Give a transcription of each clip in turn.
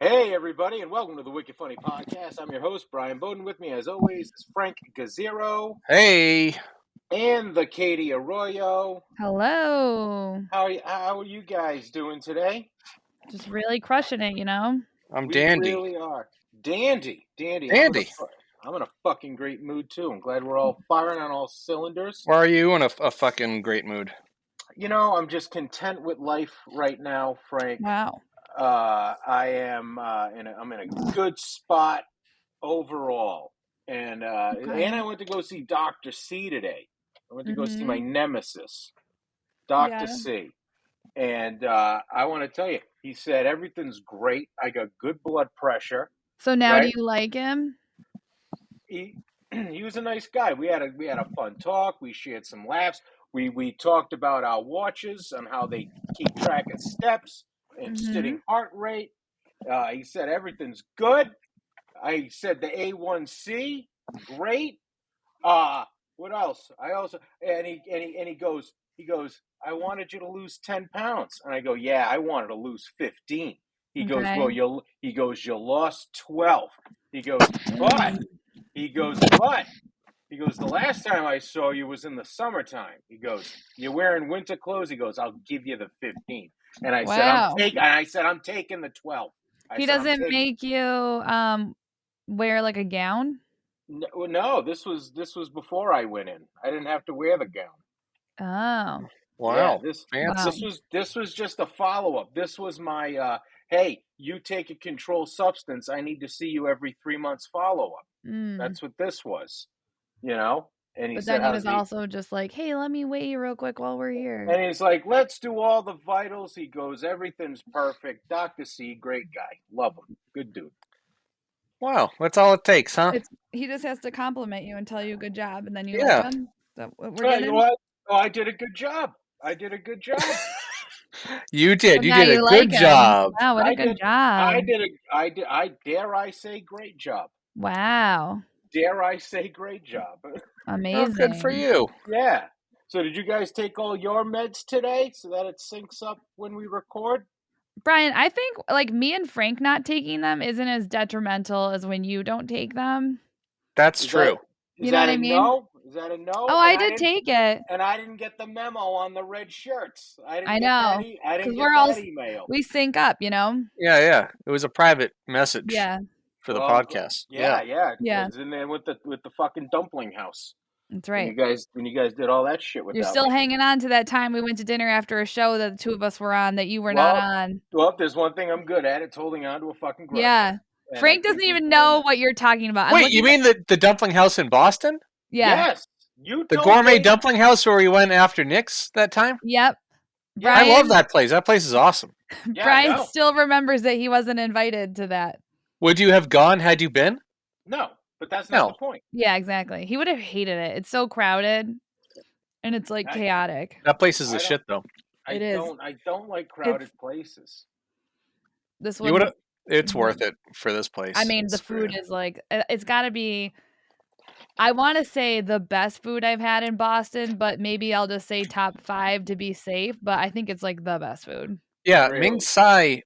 Hey, everybody, and welcome to the Wicked Funny Podcast. I'm your host, Brian Bowden. With me, as always, is Frank Gazzero Hey. and the Katie Arroyo. Hello. How are you guys doing today? Just really crushing it, you know? I'm We dandy. really are. Dandy. Dandy. I'm in a fucking great mood, too. I'm glad we're all firing on all cylinders. Why are you in a fucking great mood? You know, I'm just content with life right now, Frank. Wow. I'm in a good spot overall. And I went to go see Dr. C today. I went to go see my nemesis, Dr. C. And I want to tell you, he said everything's great. I got good blood pressure. So now right? do you like him? He was a nice guy. We had a fun talk. We shared some laughs. We talked about our watches and how they keep track of steps and sitting heart rate. He said everything's good. I said the A1C, great. What else? He goes, I wanted you to lose 10 pounds. And I go, yeah, I wanted to lose 15. He goes, well, you lost 12. He goes, but the last time I saw you was in the summertime. He goes, you're wearing winter clothes. He goes, I'll give you the 15. And I said, I'm taking the 12. He doesn't make you wear like a gown? No, this was before I went in. I didn't have to wear the gown. Oh. Wow. Yeah, this was just a follow-up. This was my hey, you take a controlled substance. I need to see you every 3 months follow-up. That's what this was. You know? And he said, then he was also just like, hey, let me weigh you real quick while we're here. And he's like, let's do all the vitals. He goes, everything's perfect. Dr. C, great guy. Love him. Good dude. Wow, that's all it takes, huh? He just has to compliment you and tell you good job, and then you Yeah. like him? Is that what we're You getting? know what? Oh, I did a good job. You did. So You now did a you like good him. job. Wow, what a good job. I dare I say great job. Wow. Dare I say great job. Amazing. Oh, good for you. Yeah. So did you guys take all your meds today so that it syncs up when we record? Brian, I think like me and Frank not taking them isn't as detrimental as when you don't take them. That's true. You know what I mean? No? Is that a no? Oh, I did take it. And I didn't get the memo on the red shirts. I know. I didn't get that email. We sync up, you know? Yeah. It was a private message. Yeah. For the podcast. Yeah. Yeah. And then with the fucking dumpling house. That's right. When you guys did all that shit with You're still hanging on to that time we went to dinner after a show that the two of us were on that you were not on. Well, there's one thing I'm good at. It's holding on to a fucking grudge. Yeah. Frank doesn't even know what you're talking about. Wait, you mean the dumpling house in Boston? Yeah. Yes. The gourmet dumpling house where we went after Nick's that time? Yep. Brian, I love that place. That place is awesome. Yeah, Brian still remembers that he wasn't invited to that. Would you have gone had you been? No, but that's not the point. Yeah, exactly. He would have hated it. It's so crowded and it's like chaotic. That place is a shit though. It is. I don't like crowded places. This one it's worth it for this place. I mean, the food is like it's got to be I want to say the best food I've had in Boston, but maybe I'll just say top 5 to be safe, but I think it's like the best food. Yeah, really? Ming Tsai,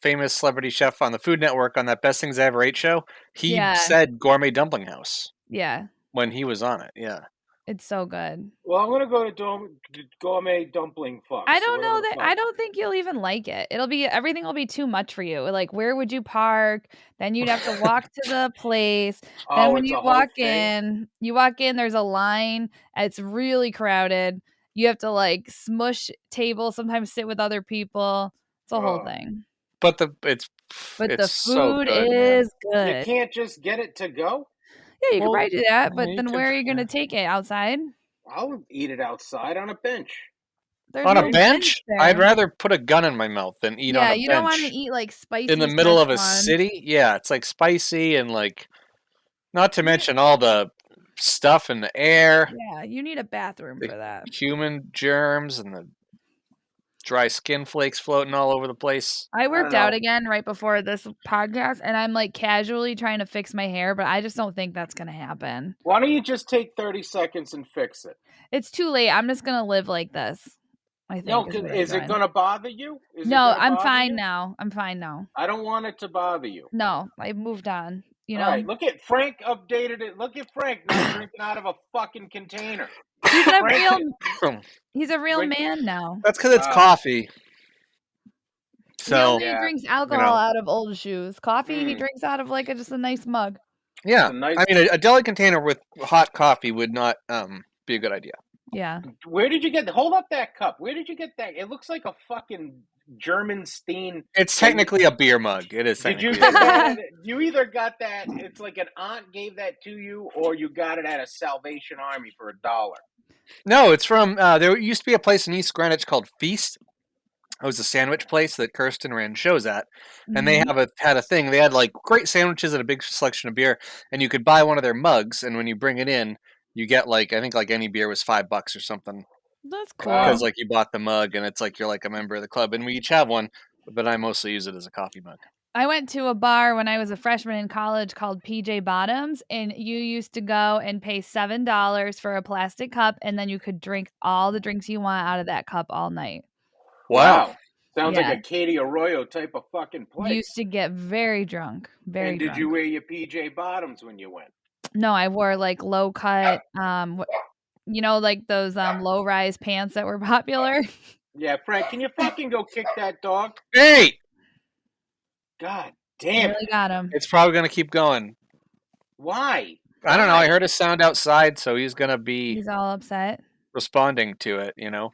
famous celebrity chef on the Food Network on that Best Things I Ever Ate show, he said gourmet dumpling house. Yeah. When he was on it, yeah. It's so good. Well, I'm going to go to gourmet dumpling fuck. I don't know that. I don't think you'll even like it. Everything will be too much for you. Like, where would you park? Then you'd have to walk to the place. Then when you walk in, there's a line. It's really crowded. You have to like smush tables, sometimes sit with other people. It's a whole thing. But the food so good, is good. You can't just get it to go? Yeah, you can probably do that, but then where are you going to take it? Outside? I'll eat it outside on a bench. On a bench? I'd rather put a gun in my mouth than eat on a bench. Yeah, you don't want to eat like spicy in the middle of a city. Yeah, it's like spicy and like, not to mention all the stuff in the air. Yeah, you need a bathroom for that. Human germs and the dry skin flakes floating all over the place. I worked out again right before this podcast, and I'm like casually trying to fix my hair, but I just don't think that's going to happen. Why don't you just take 30 seconds and fix it? It's too late. I'm just going to live like this. I No, think is what I'm is it doing. going to bother you? No, I'm fine now. I'm fine now. I don't want it to bother you. No, I moved on. You All know. right, look at Frank updated it. Look at Frank now drinking out of a fucking container. He's a Frank, real. He's a real when- man now. That's because it's coffee. He So only drinks alcohol out of old shoes. Coffee, he drinks out of like just a nice mug. Yeah, I mean, a deli container with hot coffee would not be a good idea. Yeah. Where did you get? Hold up that cup. Where did you get that? It looks like a fucking German Steen. It's technically a beer mug. It is. Did you get that? You either got that. It's like an aunt gave that to you, or you got it at a Salvation Army for $1. No, it's from. There used to be a place in East Greenwich called Feast. It was a sandwich place that Kirsten ran shows at, and they had a thing. They had like great sandwiches and a big selection of beer, and you could buy one of their mugs, and when you bring it in, you get like I think like any beer was $5 or something. That's cool. Because like you bought the mug, and it's like you're like a member of the club, and we each have one, but I mostly use it as a coffee mug. I went to a bar when I was a freshman in college called PJ Bottoms, and you used to go and pay $7 for a plastic cup, and then you could drink all the drinks you want out of that cup all night. Wow. Sounds like a Katie Arroyo type of fucking place. You used to get very drunk. Very And did drunk. you wear your PJ Bottoms when you went? No, I wore like low cut, you know, like those low rise pants that were popular. Yeah, Frank, can you fucking go kick that dog? Hey! God damn Really got him. It's probably gonna keep going. Why? I don't know. I heard a sound outside, so he's gonna be. He's all upset. Responding to it, you know.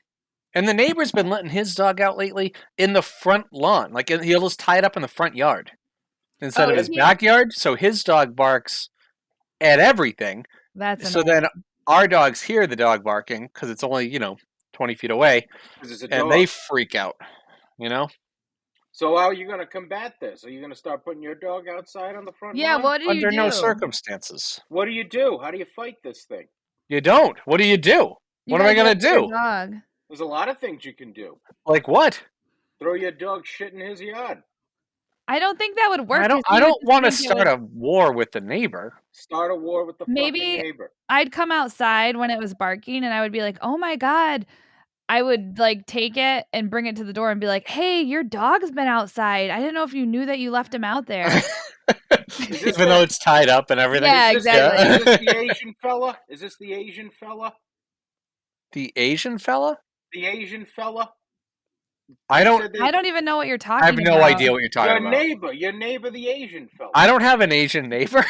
And the neighbor's been letting his dog out lately in the front lawn. Like he'll just tie it up in the front yard instead of his backyard. So his dog barks at everything. That's so then our dogs hear the dog barking because it's only 20 feet away, and they freak out. You know. So how are you going to combat this? Are you going to start putting your dog outside on the front lawn? What do you do? Under no circumstances. What do you do? How do you fight this thing? You don't. What do you do? What am I going to do? Dog. There's a lot of things you can do. Like what? Throw your dog shit in his yard. I don't think that would work. I don't want to start a war with the neighbor. Start a war with the fucking neighbor. I'd come outside when it was barking and I would be like, oh my God. I would like take it and bring it to the door and be like, hey, your dog's been outside. I didn't know if you knew that you left him out there. Even though it's tied up and everything. Yeah, exactly. Is this the Asian fella? Is this the Asian fella? The Asian fella? The Asian fella? I don't even know what you're talking about. I have no idea what you're talking about. Your neighbor, the Asian fella. I don't have an Asian neighbor.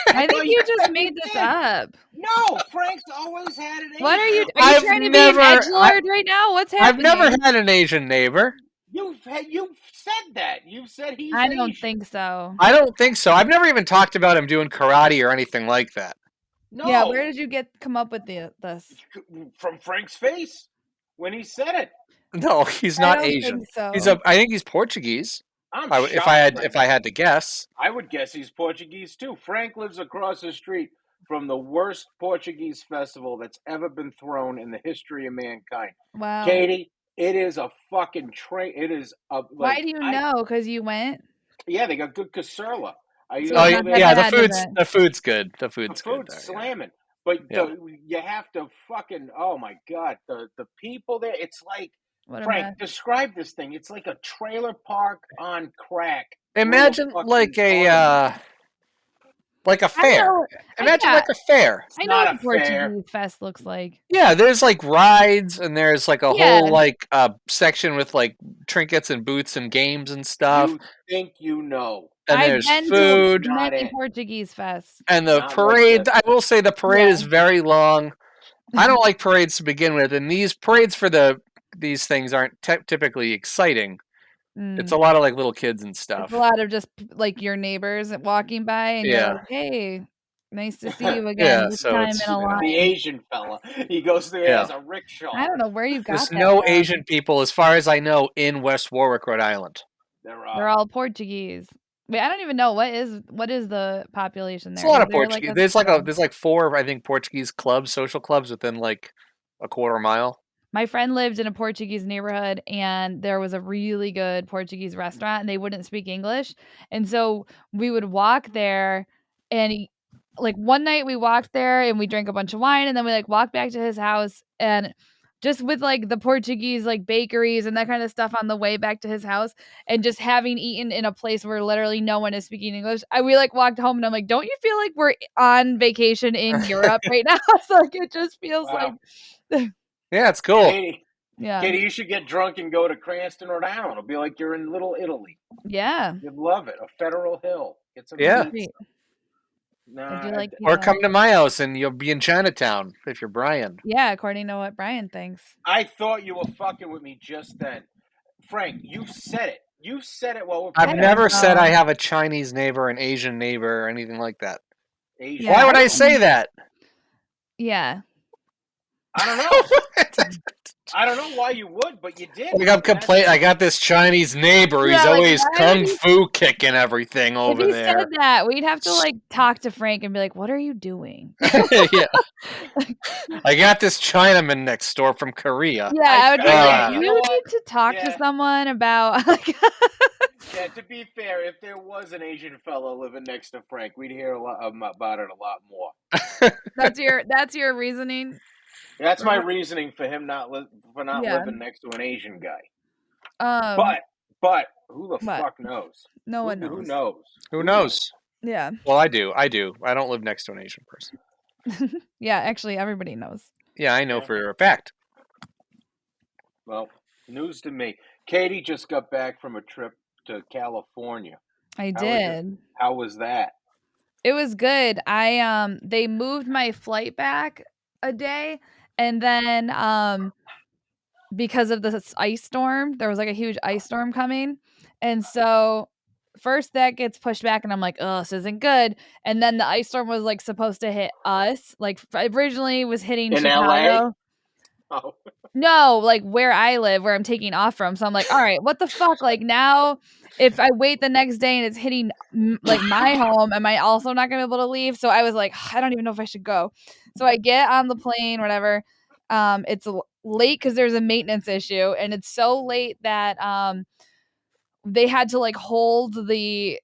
I think you just made this up. No, Frank's always had an Asian. What are you trying to be an edgelord right now? What's happening? I've never had an Asian neighbor. You've said that. You've said he's I don't think so. I don't think so. I've never even talked about him doing karate or anything like that. No. Yeah, where did you come up with this? From Frank's face when he said it. No, he's not Asian. Think so. I think he's Portuguese. If I had to guess. I would guess he's Portuguese too. Frank lives across the street from the worst Portuguese festival that's ever been thrown in the history of mankind. Wow. Katie, it is a fucking train. It is a. Why do you know? Because you went? Yeah, they got good cassarla. The food's good. The food's slamming. But you have to fucking, oh my God, the people there, it's like, Frank, describe this thing. It's like a trailer park on crack. Imagine like a fair. Imagine like a fair. I know what a Portuguese fest looks like. Yeah, there's like rides and there's like a whole like section with like trinkets and booths and games and stuff. You think you know. And there's food. To many Portuguese fests. And the parade, I will say the parade is very long. I don't like parades to begin with, and these parades for these things aren't typically exciting. It's a lot of like little kids and stuff. It's a lot of just like your neighbors walking by and you're like, hey, nice to see you again. This time in a line. The Asian fella. He goes there as a rickshaw. I don't know where you got There's that no from. Asian people, as far as I know, in West Warwick, Rhode Island. They're all Portuguese. Wait, I don't even know what is the population there. It's a lot of Portuguese. There's like 4, I think, Portuguese clubs, social clubs within like a quarter mile. My friend lived in a Portuguese neighborhood, and there was a really good Portuguese restaurant, and they wouldn't speak English, and so we would walk there, and like one night we walked there and we drank a bunch of wine, and then we like walked back to his house, and just with like the Portuguese like bakeries and that kind of stuff on the way back to his house, and just having eaten in a place where literally no one is speaking English, we like walked home and I'm like, don't you feel like we're on vacation in Europe right now? So like it just feels like yeah, it's cool. Katie, yeah. you should get drunk and go to Cranston, Rhode Island. It'll be like you're in Little Italy. Yeah. You'd love it. A Federal Hill. Get some Yeah. pizza. I do like Or pizza. come to my house and you'll be in Chinatown if you're Brian. Yeah, according to what Brian thinks. I thought you were fucking with me just then. Frank, you said it. You said it while we're I've never said I have a Chinese neighbor, an Asian neighbor, or anything like that. Asian. Why would I say that? Yeah. I don't know. I don't know why you would, but you did. Like I'm complaining. I got this Chinese neighbor. He's always kung fu kicking everything over there. If he said that, we'd have to like talk to Frank and be like, "What are you doing?" Yeah. I got this Chinaman next door from Korea. Yeah, I would be like, you "You know need to talk to someone about." Like, yeah, to be fair, if there was an Asian fellow living next to Frank, we'd hear a lot about it a lot more. That's your reasoning. That's my reasoning for him not living next to an Asian guy. But who the fuck knows? No one knows. Who knows? Who knows? Yeah. Well, I do. I don't live next to an Asian person. Yeah, actually, everybody knows. Yeah, I know for a fact. Well, news to me. Katie just got back from a trip to California. I did. How was that? It was good. They moved my flight back a day, and then because of this ice storm, there was like a huge ice storm coming, and so first that gets pushed back, and I'm like, oh, this isn't good. And then the ice storm was like supposed to hit us, like originally was hitting in Chicago. LA. Oh. No, like where I live, where I'm taking off from. So I'm like, all right, what the fuck? Like now, if I wait the next day and it's hitting like my home, am I also not gonna be able to leave? So I was like, I don't even know if I should go. So I get on the plane, whatever. It's late because there's a maintenance issue, and it's so late that they had to like hold the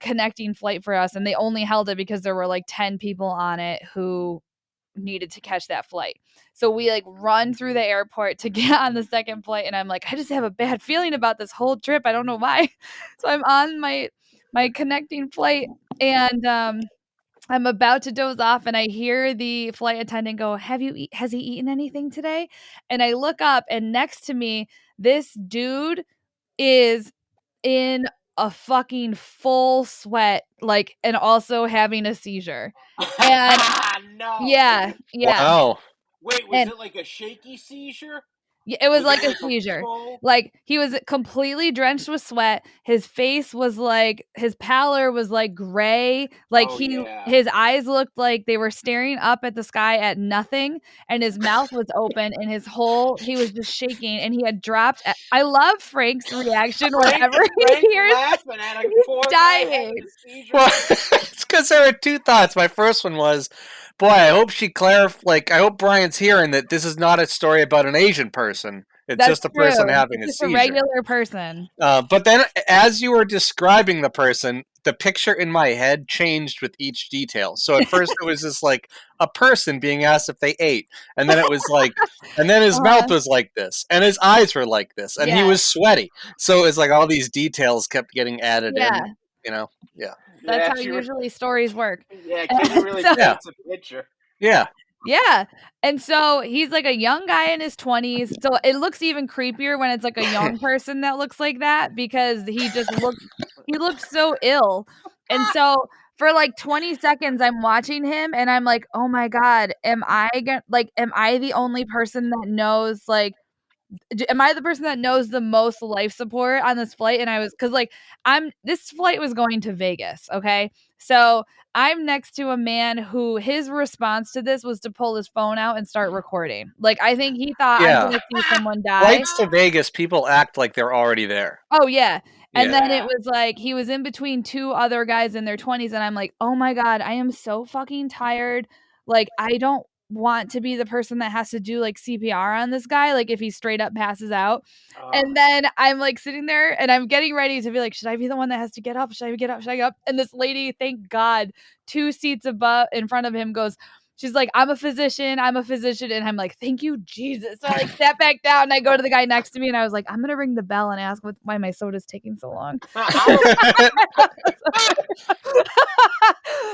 connecting flight for us, and they only held it because there were like 10 people on it who needed to catch that flight. So we like run through the airport to get on the second flight, and I'm like, I just have a bad feeling about this whole trip. I don't know why. So I'm on my connecting flight, and I'm about to doze off, and I hear the flight attendant go, has he eaten anything today? And I look up, and next to me, this dude is in a fucking full sweat, like, and also having a seizure. And no. yeah. Wow. Wait, was it like a shaky seizure? Yeah, it was like a seizure. Like he was completely drenched with sweat. His face was like, his pallor was like gray. Like his eyes looked like they were staring up at the sky at nothing, and his mouth was open, and he was just shaking, and he had dropped. I love Frank's reaction whenever he hears laughing at a he's dying. Well, it's because there are two thoughts. My first one was, boy, I hope she clarified. Like, I hope Brian's hearing that this is not a story about an Asian person. It's just a person having a seizure. A regular person. But then, as you were describing the person, the picture in my head changed with each detail. So at first it was just like a person being asked if they ate, and then it was like, and then his mouth was like this, and his eyes were like this, and he was sweaty. So it was like all these details kept getting added in. You know, That's how usually stories work. Yeah, Katie really paints a picture. Yeah. Yeah. And so he's like a young guy in his 20s. So it looks even creepier when it's like a young person that looks like that, because he looked so ill. And so for like 20 seconds I'm watching him, and I'm like, "Oh my god, am I the only person that knows am I the person that knows the most life support on this flight?" And I was, cause like this flight was going to Vegas. Okay. So I'm next to a man who his response to this was to pull his phone out and start recording. Like, I think he thought I'm going to see someone die. Flights to Vegas, people act like they're already there. Oh yeah. And then it was like, he was in between two other guys in their 20s. And I'm like, oh my God, I am so fucking tired. Like, I don't want to be the person that has to do like CPR on this guy, like if he straight up passes out. And then I'm like sitting there, and I'm getting ready to be like, should I be the one that has to get up? Should I get up? And this lady, thank God, 2 seats above in front of him goes, she's like, I'm a physician. And I'm like, thank you, Jesus. So I like sat back down and I go to the guy next to me and I was like, I'm going to ring the bell and ask why my soda's taking so long.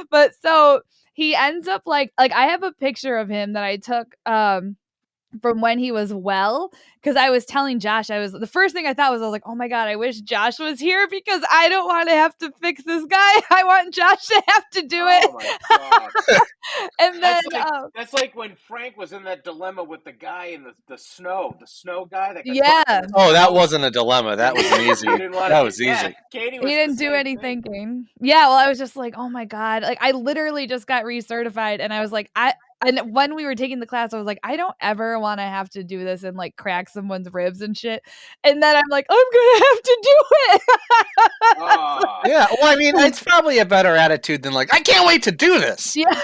But so he ends up like I have a picture of him that I took from when he was well, because I was telling Josh, the first thing I thought was, I was like, oh my God, I wish Josh was here because I don't want to have to fix this guy. I want Josh to have to do it. Oh my God. And then that's like when Frank was in that dilemma with the guy in the snow guy that got yeah. Oh, that wasn't a dilemma. That was an easy. That was easy. Yeah, Katie was he didn't do any thinking. Yeah, well, I was just like, oh my God. Like, I literally just got recertified and I was like, and when we were taking the class, I was like, I don't ever want to have to do this and like crack someone's ribs and shit. And then I'm like, I'm gonna have to do it. Yeah, well, I mean, it's probably a better attitude than like, I can't wait to do this. Yeah.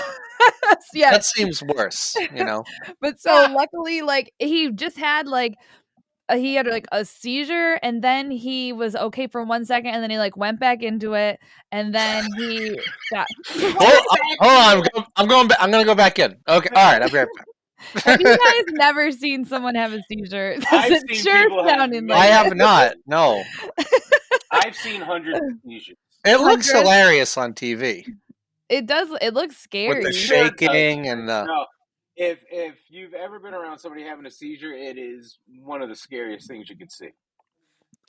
Yeah. That seems worse, you know. But so luckily, like he just had like he had like a seizure and then he was okay for 1 second and then he like went back into it and then he got hold on, I'm going back. I'm gonna go back in. Okay, all right, I'll be right back. Have you guys never seen someone have a seizure? I've seen people I have not. No. I've seen hundreds of seizures. It looks hilarious on TV. It does. It looks scary. With the shaking and the. No, if you've ever been around somebody having a seizure, it is one of the scariest things you can see.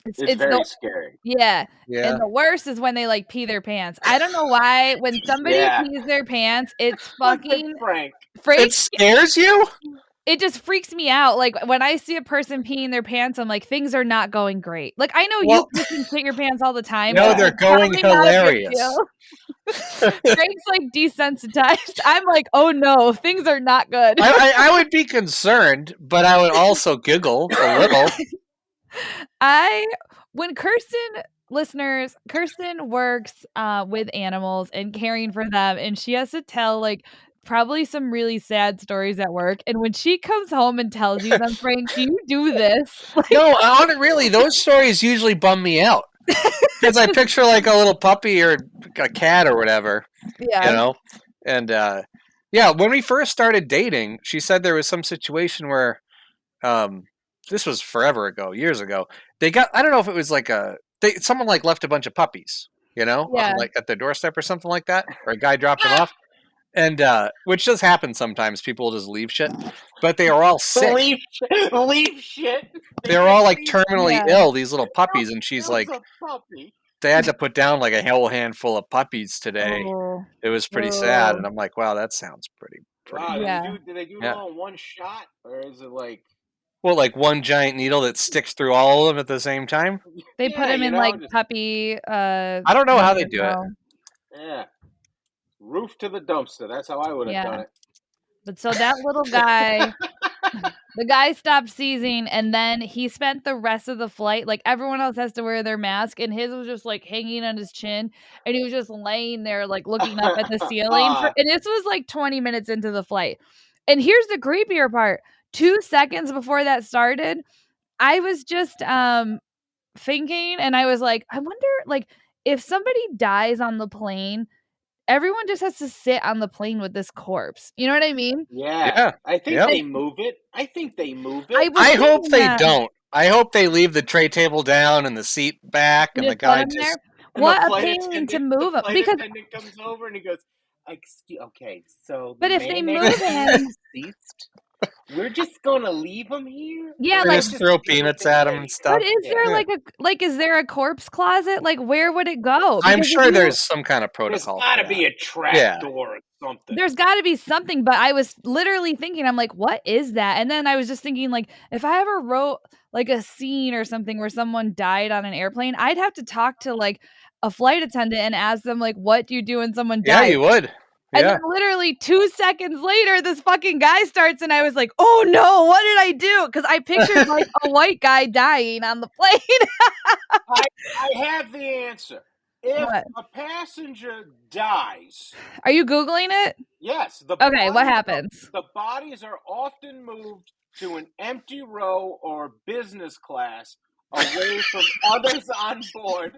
It's very scary. Yeah. And the worst is when they like pee their pants. I don't know why when somebody pees their pants, it's fucking Frank. It scares you? It just freaks me out. Like when I see a person peeing their pants, I'm like, things are not going great. Like I know you can shit your pants all the time. No, they're going hilarious. Frank's like desensitized. I'm like, oh no, things are not good. I would be concerned, but I would also giggle a little. When Kirsten works with animals and caring for them, and she has to tell like probably some really sad stories at work. And when she comes home and tells you them, Frank, do you do this? Like, no, really, those stories usually bum me out because I picture like a little puppy or a cat or whatever. Yeah, you know, and yeah, when we first started dating, she said there was some situation where this was forever ago, years ago. They got, I don't know if it was like someone like left a bunch of puppies, you know, like at their doorstep or something like that, or a guy dropped them off. And which does happen sometimes. People just leave shit, but they are all sick. Leave shit. They're all like terminally ill. These little puppies, and she's like, they had to put down like a whole handful of puppies today. Oh. It was pretty sad, and I'm like, wow, that sounds pretty. Wow, yeah. Do they do it all in one shot, or is it like? Well, like one giant needle that sticks through all of them at the same time. They put them in like puppy. I don't know how they do it. Yeah. Roof to the dumpster. That's how I would have done it. But so that little guy, the guy stopped seizing, and then he spent the rest of the flight, like everyone else has to wear their mask, and his was just like hanging on his chin, and he was just laying there like looking up at the ceiling. And this was like 20 minutes into the flight. And here's the creepier part. 2 seconds before that started, I was just thinking, and I was like, I wonder, like, if somebody dies on the plane, everyone just has to sit on the plane with this corpse. You know what I mean? Yeah. I think they move it. I hope they don't. I hope they leave the tray table down and the seat back and the guy just... There. What a pain to move him. Because the attendant comes over and he goes, okay, so but if they move him... We're just gonna leave him here. Yeah, like just throw peanuts at him and stuff. But is there is there a corpse closet? Like, where would it go? Because I'm sure there's some kind of protocol. There's got to be a trap door or something. There's got to be something. But I was literally thinking, I'm like, what is that? And then I was just thinking, like, if I ever wrote like a scene or something where someone died on an airplane, I'd have to talk to like a flight attendant and ask them, like, what do you do when someone dies? Yeah, you would. And then literally 2 seconds later, this fucking guy starts, and I was like, "Oh no, what did I do?" Because I pictured like a white guy dying on the plane. I have the answer. If a passenger dies, are you Googling it? Yes. Okay, what happens? The bodies are often moved to an empty row or business class away from others on board.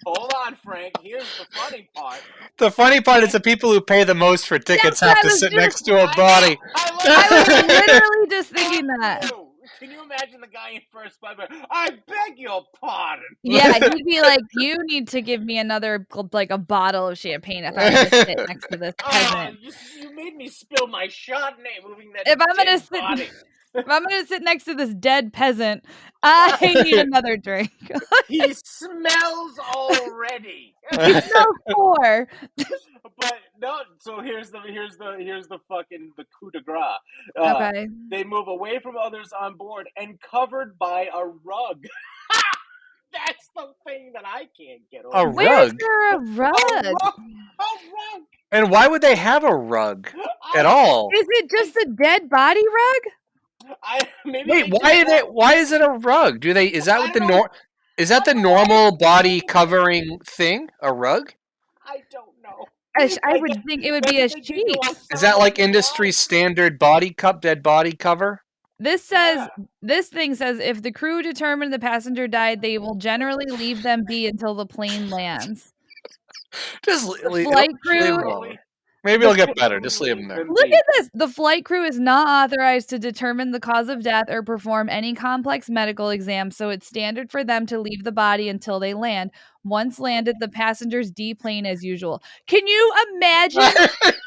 Hold on, Frank. Here's the funny part. The funny part is the people who pay the most for tickets have to sit next to a body. I was literally just thinking that. Can you imagine the guy in first class? I beg your pardon. Yeah, he'd be like, "You need to give me another, like, a bottle of champagne if I'm going to sit next to this peasant." You made me spill my Chardonnay moving that If I'm dead gonna sit, body. if I'm going to sit next to this dead peasant, I need another drink. He smells already. He smells poor. But no, so here's the fucking the coup de grace. Okay. They move away from others on board and covered by a rug. That's the thing that I can't get over. A rug? Where's there a rug? A rug. And why would they have a rug at all? Is it just a dead body rug? Wait, why is it a rug? Is that the normal body covering thing? A rug? I don't know. I would think it would be a sheet. Is that like industry standard dead body cover? This thing says if the crew determine the passenger died, they will generally leave them be until the plane lands. Just the flight crew. Maybe it'll get better. Just leave them there. Look at this. The flight crew is not authorized to determine the cause of death or perform any complex medical exams, so it's standard for them to leave the body until they land. Once landed, the passengers deplane as usual. Can you imagine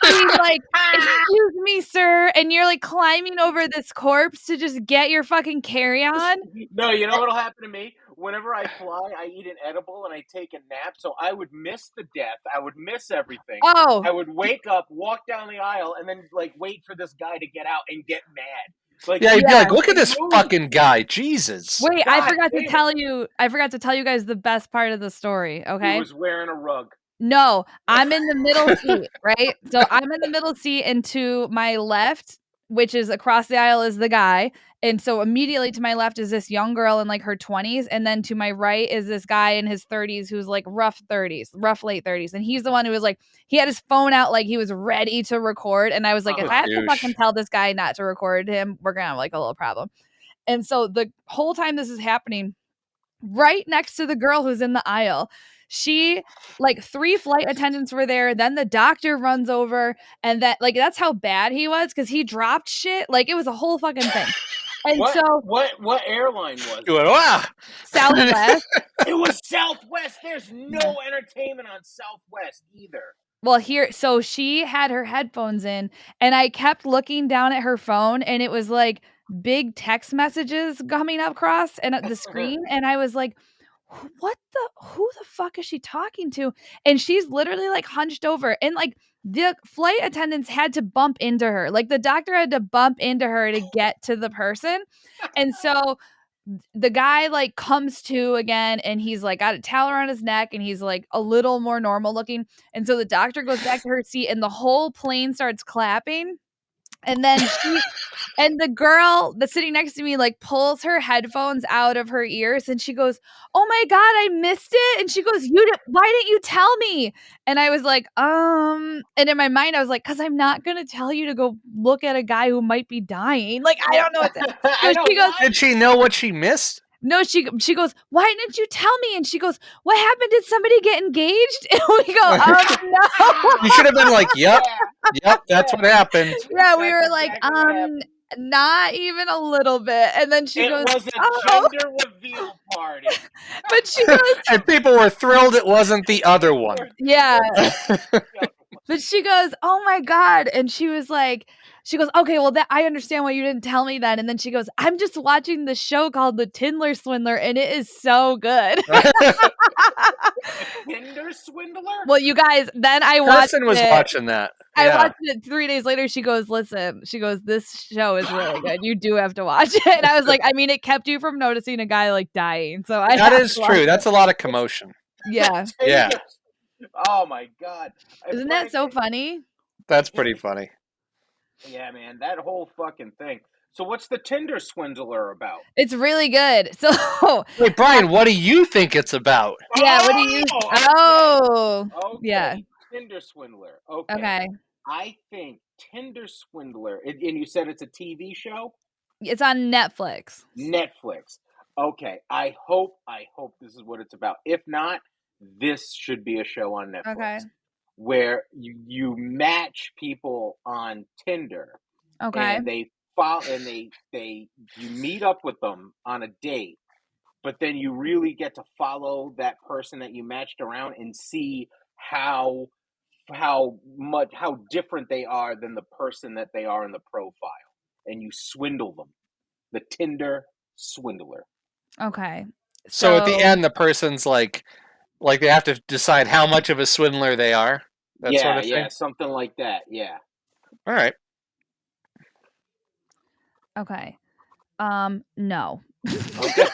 being like, "Excuse me, sir," and you're like climbing over this corpse to just get your fucking carry-on? No, you know what'll happen to me? Whenever I fly, I eat an edible and I take a nap, so I would miss the death. I would miss everything. Oh. I would wake up, walk down the aisle, and then like wait for this guy to get out and get mad. Like, yeah, you'd be like, "Look at this fucking guy, Jesus!" Wait, I forgot to tell you. I forgot to tell you guys the best part of the story. Okay, he was wearing a rug. No, I'm in the middle seat, right? So I'm in the middle seat, and to my left, which is across the aisle, is the guy. And so immediately to my left is this young girl in like her 20s. And then to my right is this guy in his 30s who's like rough late 30s. And he's the one who was like, he had his phone out like he was ready to record. And I was like, if I have to fucking tell this guy not to record him, we're going to have like a little problem. And so the whole time this is happening, right next to the girl who's in the aisle, she, like, 3 flight attendants were there. Then the doctor runs over, and that's how bad he was because he dropped shit. Like, it was a whole fucking thing. And what airline was it? Wow. Southwest. It was Southwest. There's no entertainment on Southwest either. Well, so she had her headphones in, and I kept looking down at her phone, and it was like big text messages coming up across and at the screen, and I was like, who the fuck is she talking to? And she's literally like hunched over, and like the flight attendants had to bump into her. Like the doctor had to bump into her to get to the person. And so the guy like comes to again, and he's like got a towel around his neck, and he's like a little more normal looking. And so the doctor goes back to her seat, and the whole plane starts clapping. And then and the girl that's sitting next to me like pulls her headphones out of her ears, and she goes, "Oh my God, I missed it." And she goes, "Why didn't you tell me?" And I was like, and in my mind I was like, "'Cause I'm not going to tell you to go look at a guy who might be dying." Like, I don't know what to so she goes, did she know what she missed? No, she goes, "Why didn't you tell me?" And she goes, "What happened? Did somebody get engaged?" And we go, "Oh no." You should have been like, "Yep, that's what happened." Yeah, we were like, not even a little bit. And then she goes, "It was a gender reveal party." But she goes, and people were thrilled it wasn't the other one. Yeah. But she goes, "Oh my God." And she was like, "Okay, well, I understand why you didn't tell me that." And then she goes, "I'm just watching the show called The Tindler Swindler, and it is so good." Tindler Swindler? Well, you guys, then I watched Kirsten was watching that. I watched it 3 days later. She goes, "Listen," she goes, "this show is really good. You do have to watch it." And I was like, I mean, it kept you from noticing a guy like dying. So that is true. That's a lot of commotion. Yeah. Yeah. Oh my God. Isn't that so funny? That's pretty funny. Yeah, man, that whole fucking thing. So what's the Tindler Swindler about? It's really good. So wait, Brian, what do you think it's about? Yeah, what do you Okay. Yeah. Tindler Swindler. Okay. Okay. I think Tindler Swindler, and you said it's a TV show? It's on Netflix. Netflix. Okay, I hope this is what it's about. If not, this should be a show on Okay. Netflix where you match people on Tinder Okay. and they follow and you meet up with them on a date, but then you really get to follow that person that you matched around and see how how different they are than the person that they are in the profile, and you swindle them. The Tinder Swindler. Okay. So at the So end, the person's like they have to decide how much of a swindler they are. That sort of thing. Something like that. Yeah. All right. okay. No. Okay.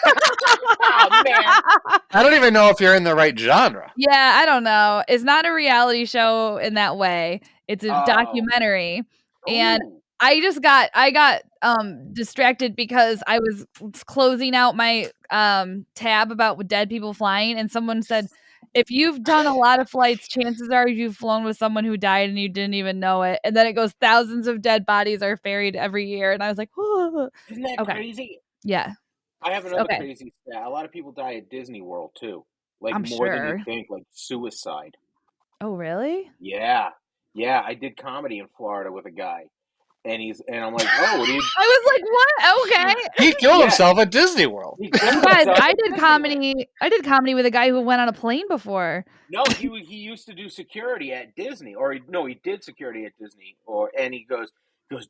Oh man. I don't even know if you're in the right genre. Yeah, I don't know. It's not a reality show in that way. It's a documentary. And Ooh. I got distracted because I was closing out my tab about dead people flying, and someone said, if you've done a lot of flights, chances are you've flown with someone who died and you didn't even know it. And then it goes, thousands of dead bodies are buried every year. And I was like, whoa. Isn't that Okay. crazy? Yeah. I have another Okay. crazy stat. A lot of people die at Disney World too. Like I'm more than you sure. think, like suicide. Oh, really? Yeah. Yeah, I did comedy in Florida with a guy. And I'm like, "Oh, what do you?" I was like, what? Okay. He killed himself at Disney World. He killed You guys, himself I at did Disneyland. comedy. I did comedy with a guy who went on a plane before. No, he used to do security at Disney, or he did security at Disney, and he goes,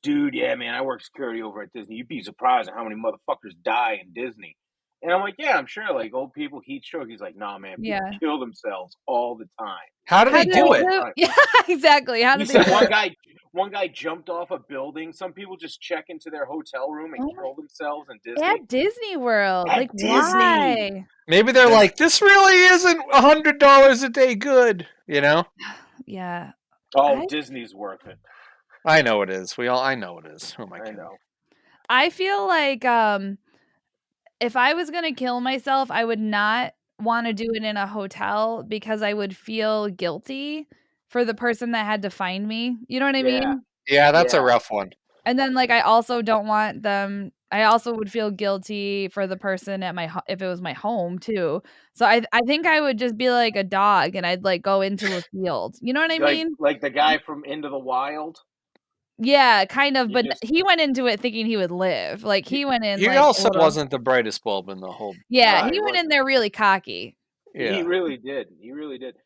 dude, yeah, man, I work security over at Disney. You'd be surprised at how many motherfuckers die in Disney. And I'm like, yeah, I'm sure, like old people, heat stroke. He's like, nah, man, people Yeah. kill themselves all the time. How do they do it? Yeah, exactly. How He did they said do it? one guy jumped off a building. Some people just check into their hotel room and Oh kill themselves in my, Disney. at Disney World. At Like, Disney. why? Maybe they're like, this really isn't $100 a day good, you know? Yeah. Oh, Disney's worth it. I know it is. I know it is. Who am I kidding? know. I feel like if I was gonna kill myself, I would not want to do it in a hotel because I would feel guilty for the person that had to find me. You know what I mean? Yeah, that's a rough one. And then, like, I also don't want them. I also would feel guilty for the person at if it was my home too. So I think I would just be like a dog, and I'd like go into a field. You know what I mean? Like the guy from Into the Wild. Yeah, kind of. You But just- he went into it thinking he would live. Like he went in. He like also wasn't the brightest bulb in the whole. Yeah, No, he he went in wasn't. there really cocky. Yeah. He really did. He really did.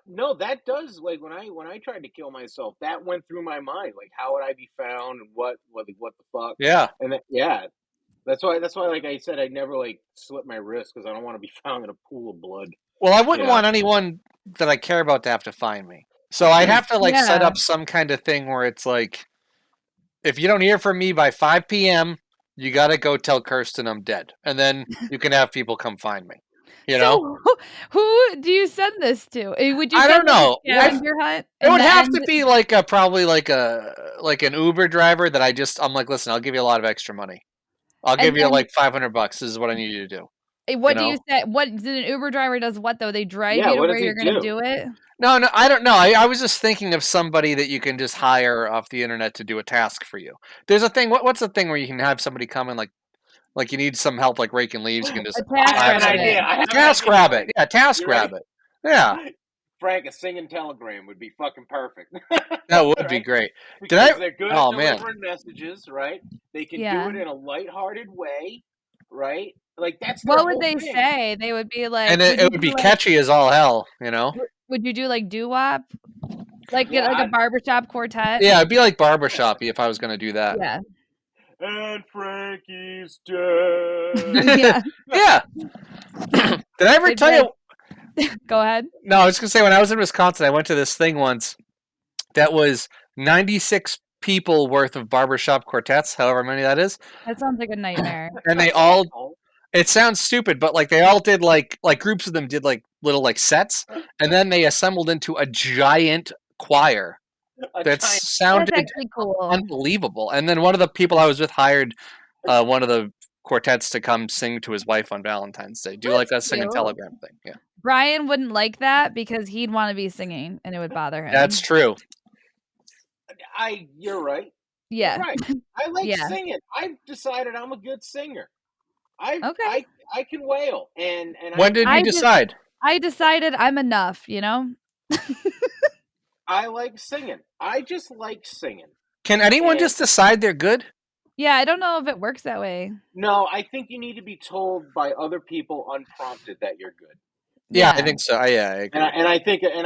No, that does, like when I tried to kill myself, that went through my mind. Like, how would I be found, and what the fuck? Yeah. And yeah, that's why like I said, I'd never like slit my wrist because I don't want to be found in a pool of blood. Well, I wouldn't want anyone that I care about to have to find me. So I'd have to like set up some kind of thing where it's like, if you don't hear from me by 5 p.m., you got to go tell Kirsten I'm dead. And then you can have people come find me. You know? So, who do you send this to? Would you I don't send know. a scavenger hunt? It would have to be like probably like an Uber driver that I'm like, listen, I'll give you a lot of extra money. I'll give you like $500. This is what I need you to do. What do you say? What an Uber driver does? What though? They drive you to where you're going to do it? No, I don't know. I was just thinking of somebody that you can just hire off the internet to do a task for you. There's a thing. What's the thing where you can have somebody come in like you need some help like raking leaves? You can just I have an idea. Task Rabbit. Yeah, Task Rabbit. Yeah. Frank, a singing telegram would be fucking perfect. That would be great. Because they're good at delivering messages, right? They can do it in a lighthearted way, right? Like that's their what would they thing. say? They would be like, and it would be catchy as all hell, you know. Would you do like doo-wop, like a barbershop quartet? Yeah, it'd be like barbershop-y if I was going to do that. Yeah. And Frankie's dead. Yeah. Yeah. Did I ever tell you? Go ahead. No, I was going to say, when I was in Wisconsin, I went to this thing once that was 96 people worth of barbershop quartets, however many that is. That sounds like a nightmare. And they all, it sounds stupid, but like they all did like groups of them did like little like sets, and then they assembled into a giant choir that sounded actually cool. Unbelievable. And then one of the people I was with hired one of the quartets to come sing to his wife on Valentine's Day. Do like a singing telegram thing. Yeah. Brian wouldn't like that because he'd want to be singing and it would bother him. That's true. You're right. Yeah. You're right. I like singing. I've decided I'm a good singer. Okay. I can wail, and When did you decide? I decided I'm enough, you know? I like singing. I just like singing. Can anyone And just decide they're good? Yeah, I don't know if it works that way. no, I think you need to be told by other people unprompted that you're good. Yeah, I think so. Yeah, I agree. And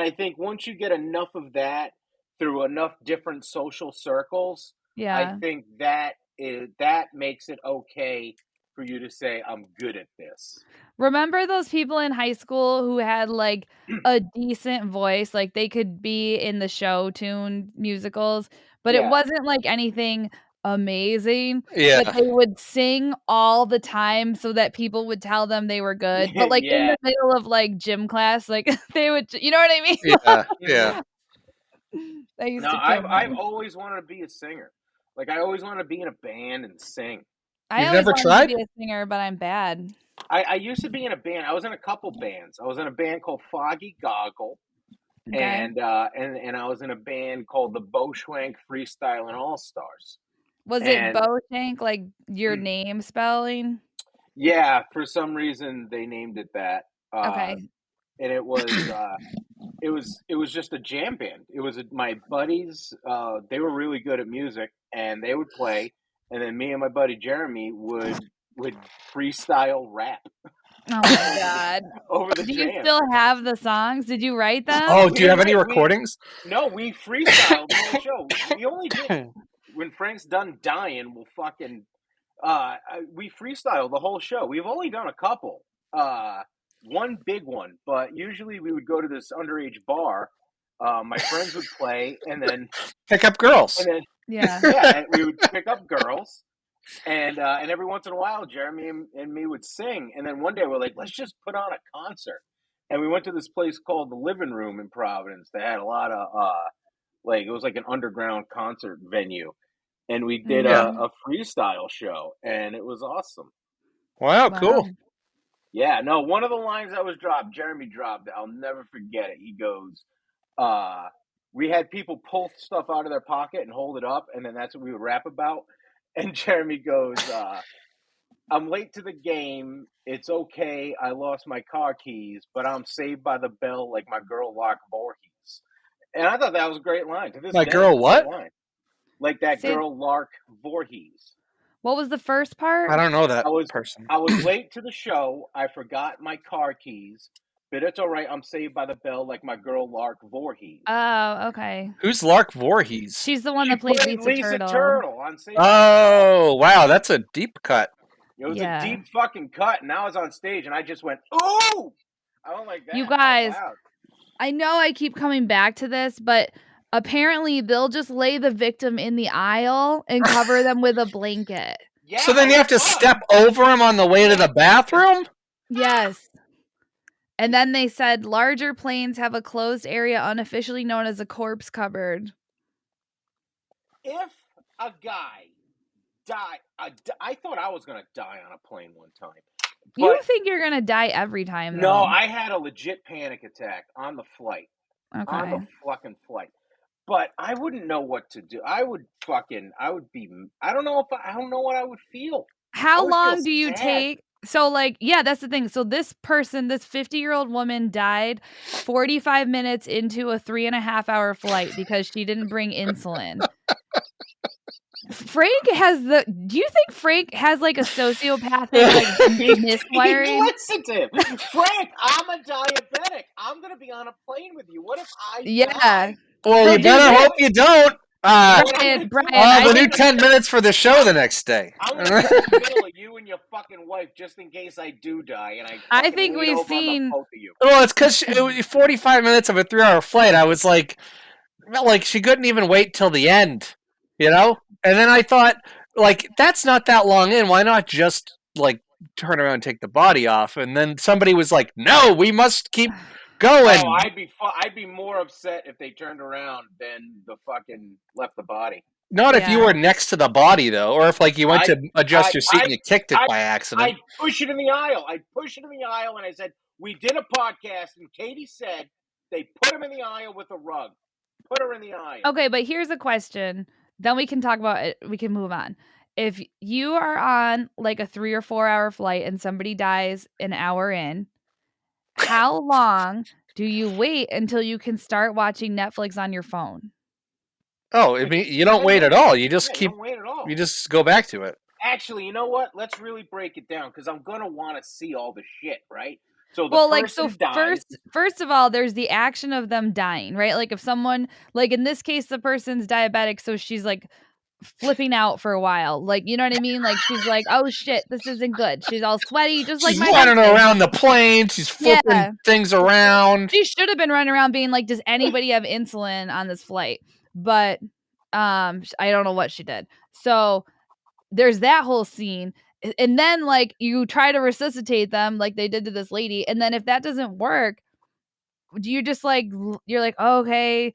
I think once you get enough of that through enough different social circles, I Yeah. think that makes it okay for you to say I'm good at this. Remember those people in high school who had, like, a decent voice, like, they could be in the show tune musicals, but it Yeah. wasn't, like, anything amazing, Yeah. but they would sing all the time so that people would tell them they were good, but, like, in Yeah. the middle of, like, gym class, like, they would you know what I mean? Yeah. Yeah. That used No, to kill I've me. always wanted to be a singer. Like I always wanted to be in a band and sing. I You've always never wanted to tried? be a singer, but I'm bad. I used to be in a band. I was in a couple bands. I was in a band called Foggy Goggle, Okay. and I was in a band called the Boschwank Freestyle and All Stars. Was it And Boshank, like, your name spelling? yeah, for some reason they named it that. Okay. And it was just a jam band. It was my buddies. They were really good at music, and they would play, and then me and my buddy Jeremy would freestyle rap. Oh my god. Over the Do you jam. still have the songs? Did you write them? Oh, do you have any recordings? No, we freestyled the whole show. We only did when Frank's done dying. We'll fucking we freestyle the whole show. We've only done a couple. One big one, but usually we would go to this underage bar. My friends would play, and then pick up girls. And then yeah, and we would pick up girls, and every once in a while, Jeremy and me would sing. And then one day we're like, let's just put on a concert. And we went to this place called the Living Room in Providence. They had a lot of like it was like an underground concert venue, and we did a freestyle show, and it was awesome. Wow, cool. Yeah, no, one of the lines that was dropped, Jeremy dropped it. I'll never forget it. He goes, we had people pull stuff out of their pocket and hold it up, and then that's what we would rap about. And Jeremy goes, I'm late to the game. It's okay. I lost my car keys, but I'm saved by the bell like my girl Lark Voorhees. And I thought that was a great line. To this my day, girl what? Line. Like that girl Lark Voorhees. What was the first part? I don't know that person. I was late to the show. I forgot my car keys, but it's all right. I'm saved by the bell like my girl Lark Voorhees. Oh, okay. Who's Lark Voorhees? She's the one that played Lisa Turtle on Saved Oh, wow, that's a deep cut. It was a deep fucking cut, and now I was on stage, and I just went, ooh! I don't like that. You guys, I know I keep coming back to this, but apparently they'll just lay the victim in the aisle and cover them with a blanket. Yeah, so then you have to step over them on the way to the bathroom? Yes. And then they said larger planes have a closed area unofficially known as a corpse cupboard. If a guy died, I thought I was going to die on a plane one time. You think you're going to die every time, though. No, I had a legit panic attack on the flight. Okay. On the fucking flight. But I wouldn't know what to do. I don't know what I would feel. How long do you take? So, like, yeah, that's the thing. So this person, this 50-year-old woman died 45 minutes into a 3.5-hour flight because she didn't bring insulin. Do you think Frank has like a sociopathic like miswiring? Listen to him. Frank, I'm a diabetic. I'm going to be on a plane with you. What if I die? Well, So you better hope you don't. Brian, we'll do 10 minutes for the show the next day. I'm going to be in the middle of you and your fucking wife just in case I do die. And I think we've seen. Well, it's because it was 45 minutes of a 3-hour flight. I was like she couldn't even wait till the end, you know? And then I thought, like, that's not that long in. Why not just, like, turn around and take the body off? And then somebody was like, no, we must keep going. Oh, I'd be more upset if they turned around than the fucking left the body. Not if you were next to the body, though, or if, like, you went to adjust your seat and you kicked it by accident. I'd push it in the aisle. And I said, we did a podcast, and Katie said they put him in the aisle with a rug. Put her in the aisle. Okay, but here's a question. Then we can talk about it. We can move on. if you are on like a 3 or 4 hour flight and somebody dies an hour in, how long do you wait until you can start watching Netflix on your phone? Oh, I mean, you don't wait at all. You just you don't wait at all. You just go back to it. Actually, you know what? Let's really break it down because I'm gonna want to see all the shit, right? So the Well, person dies. first of all, there's the action of them dying, right? Like if someone, like in this case, the person's diabetic, so she's like flipping out for a while. Like, you know what I mean? Like she's like, "Oh shit, this isn't good." She's all sweaty, just like She's my running husband. around the plane. She's flipping Yeah. things around. She should have been running around being like, "Does anybody have insulin on this flight?" But I don't know what she did. So there's that whole scene. And then like you try to resuscitate them like they did to this lady, and then if that doesn't work, do you just like you're like, oh, okay,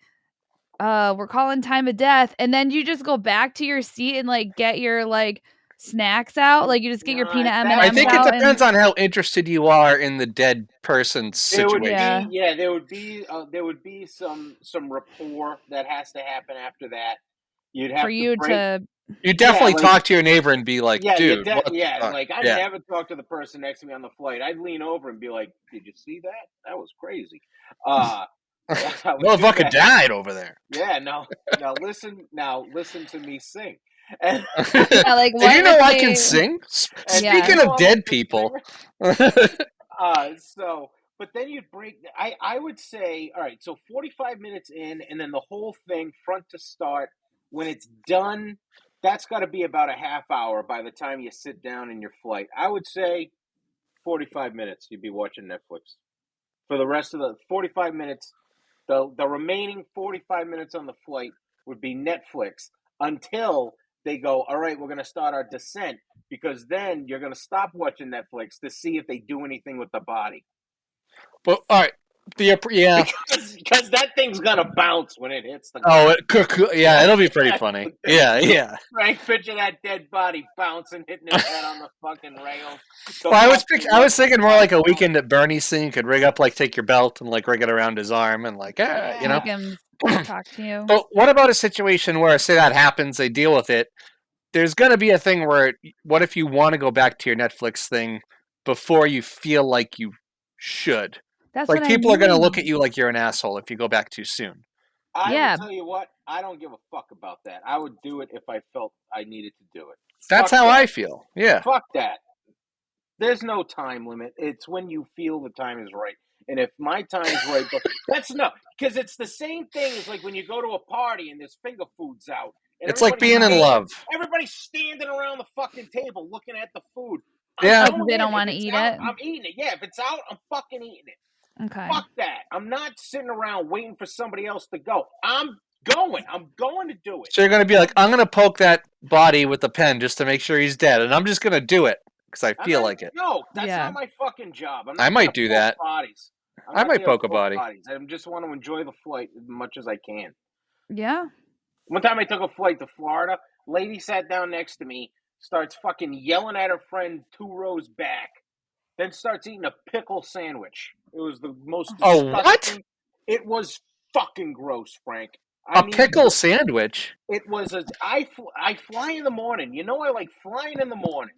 we're calling time of death, and then you just go back to your seat and like get your like snacks out, like you just get your peanut M&Ms I think it out depends on how interested you are in the dead person's situation. There would be some rapport that has to happen after that. You'd have for you to. You definitely talk to your neighbor and be like, dude, like I'd never talk to the person next to me on the flight. I'd lean over and be like, "Did you see that? That was crazy." Motherfucker died over there. Yeah, now listen to me sing. Yeah, like, do you know I can sing? Speaking of dead people. So, but then you'd break. I would say, all right. So 45 minutes in, and then the whole thing front to start. When it's done, that's got to be about a half hour by the time you sit down in your flight. I would say 45 minutes. You'd be watching Netflix for the rest of the 45 minutes. The remaining 45 minutes on the flight would be Netflix until they go, all right, we're going to start our descent, because then you're going to stop watching Netflix to see if they do anything with the body. But, all right. Because that thing's going to bounce when it hits the ground. It'll be pretty funny. Yeah. Frank, picture that dead body bouncing, hitting his head on the fucking rails. Well, I was thinking more like a Weekend at Bernie's thing. You could rig up, like, take your belt and, like, rig it around his arm and, like, you know. Make him talk to you. But what about a situation where, say that happens, they deal with it. There's going to be a thing where, what if you want to go back to your Netflix thing before you feel like you should? That's like, what people I are going to mean. look at you like you're an asshole if you go back too soon. I will tell you what, I don't give a fuck about that. I would do it if I felt I needed to do it. That's how I feel. Yeah. Fuck that. There's no time limit. It's when you feel the time is right. And if my time is right, because it's the same thing as like when you go to a party and there's finger foods out. And it's like being in love. Everybody's standing around the fucking table looking at the food. Like they don't want to eat it. I'm eating it. Yeah, if it's out, I'm fucking eating it. Okay. Fuck that. I'm not sitting around waiting for somebody else to go. I'm going. I'm going to do it. So you're going to be like, I'm going to poke that body with the pen just to make sure he's dead. And I'm just going to do do it because I feel like it. No, that's not my fucking job. I might do that. Bodies. I might poke a body. Bodies. I just want to enjoy the flight as much as I can. Yeah. One time I took a flight to Florida. Lady sat down next to me, starts fucking yelling at her friend 2 rows back, then starts eating a pickle sandwich. It was the most disgusting. Oh, what? It was fucking gross, Frank. Pickle sandwich? It was I fly in the morning. You know I like flying in the morning.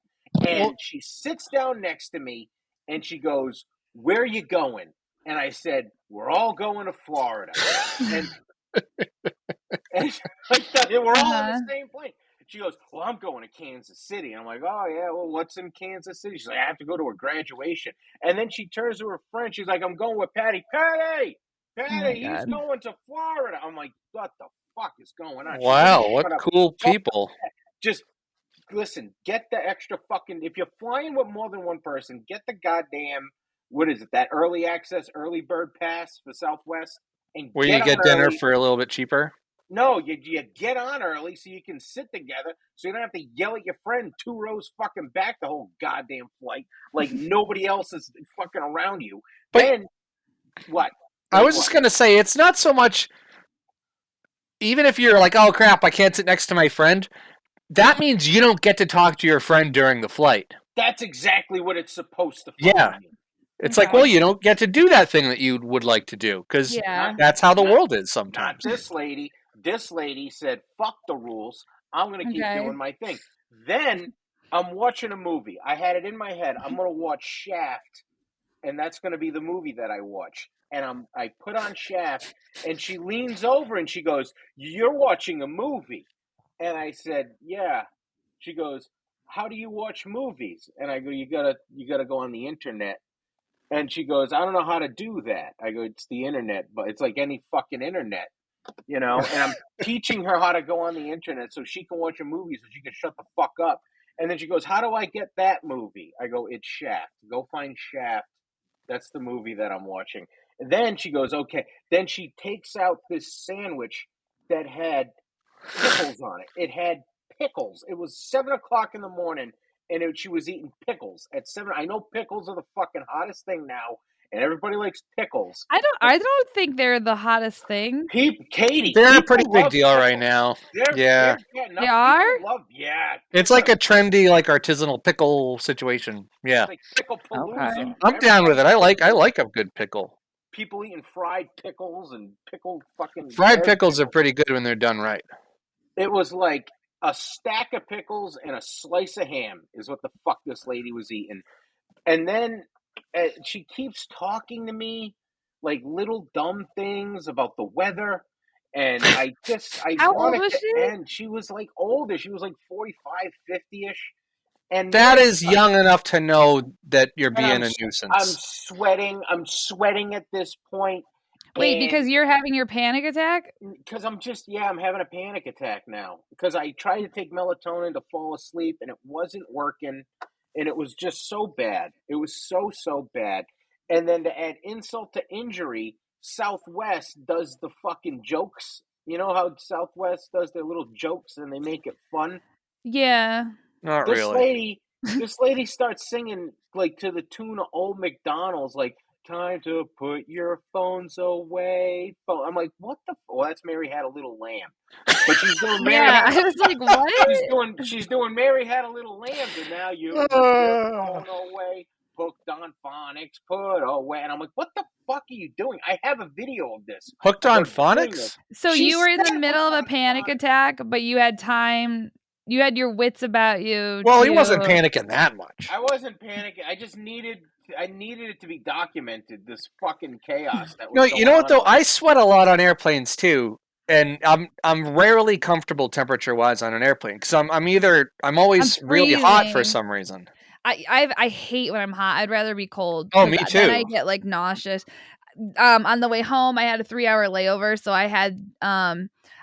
And she sits down next to me, and she goes, "Where are you going?" And I said, "We're all going to Florida." and we're all on the same plane. She goes, "Well, I'm going to Kansas City." And I'm like, "Oh, yeah, well, what's in Kansas City?" She's like, "I have to go to a graduation." And then she turns to her friend. She's like, "I'm going with Patty. Patty, he's going to Florida." I'm like, "What the fuck is going on?" Wow, what cool people. Just listen, get the extra fucking, if you're flying with more than one person, get the goddamn, what is it, that early access, early bird pass for SouthWest. And where you get dinner for a little bit cheaper? No, you get on early so you can sit together, so you don't have to yell at your friend 2 rows fucking back the whole goddamn flight like nobody else is fucking around you. But then, what? I was just going to say, it's not so much, even if you're like, oh crap, I can't sit next to my friend, that means you don't get to talk to your friend during the flight. That's exactly what it's supposed to mean. It's like, well, you don't get to do that thing that you would like to do, because that's how the world is sometimes. Not this lady. This lady said, fuck the rules. I'm going to keep doing my thing. Then I'm watching a movie. I had it in my head. I'm going to watch Shaft, and that's going to be the movie that I watch. And I put on Shaft, and she leans over and she goes, "You're watching a movie." And I said, "Yeah." She goes, "How do you watch movies?" And I go, "You gotta go on the internet." And she goes, "I don't know how to do that." I go, "It's the internet, but it's like any fucking internet, you know." And I'm teaching her how to go on the internet so she can watch a movie so she can shut the fuck up. And then she goes, "How do I get that movie?" I go, "It's Shaft. Go find Shaft. That's the movie that I'm watching." And then she goes, "Okay." Then she takes out this sandwich that had pickles on it. It had pickles. It was 7 o'clock in the morning, and she was eating pickles at 7. I know pickles are the fucking hottest thing now, and everybody likes pickles. I don't think they're the hottest thing. Katie, they're a pretty people big love deal pickles. right now. They're getting up. They are? People love, yeah. It's like a trendy, like artisanal pickle situation. Yeah, It's like pickle palooza. Okay. I'm down with it. I like a good pickle. People eating fried pickles and pickled fucking Fried pickles are pretty good when they're done right. It was like a stack of pickles and a slice of ham is what the fuck this lady was eating. And then she keeps talking to me like little dumb things about the weather. And I How old wanted was to she? end. She was like older. She was like 45, 50-ish. And That then is young enough to know that you're being a I'm nuisance. sweating. I'm sweating at this point. Wait, because you're having your panic attack? Because I'm having a panic attack now. Because I tried to take melatonin to fall asleep and it wasn't working. And it was just so bad. It was so bad. And then to add insult to injury, Southwest does the fucking jokes. You know how Southwest does their little jokes and they make it fun? Yeah. Not This really. lady starts singing like to the tune of Old McDonald's, like, "Time to put your phones away." I'm like, what the? Well, that's Mary Had a Little Lamb, but she's doing Mary. Yeah, I was like, what? She's doing Mary Had a Little Lamb, and now you put your phone away, hooked on phonics, put away, and I'm like, what the fuck are you doing? I have a video of this. Hooked on phonics? So She you were in the said middle of a hooked on panic phonics. attack, but you had time. You had your wits about you. Well, he wasn't panicking that much. I wasn't panicking. I just needed it to be documented. This fucking chaos that was going on. You know what though? I sweat a lot on airplanes too, and I'm rarely comfortable temperature wise on an airplane because I'm always really hot for some reason. I hate when I'm hot. I'd rather be cold. Oh, me too. Then I get like nauseous. On the way home, I had a 3-hour layover, so I had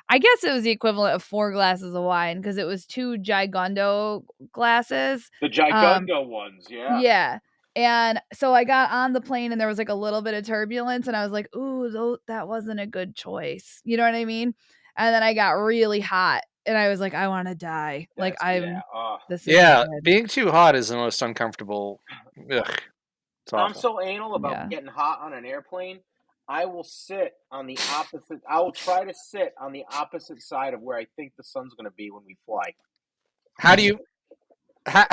I guess it was the equivalent of 4 glasses of wine because it was 2 Gigundo glasses. The Gigundo ones, yeah. Yeah. And so I got on the plane and there was like a little bit of turbulence and I was like, ooh, that wasn't a good choice. You know what I mean? And then I got really hot and I was like, I want to die. Being too hot is the most uncomfortable. Ugh, I'm so anal about getting hot on an airplane. I will sit on the opposite. I will try to sit on the opposite side of where I think the sun's going to be when we fly. How do you? How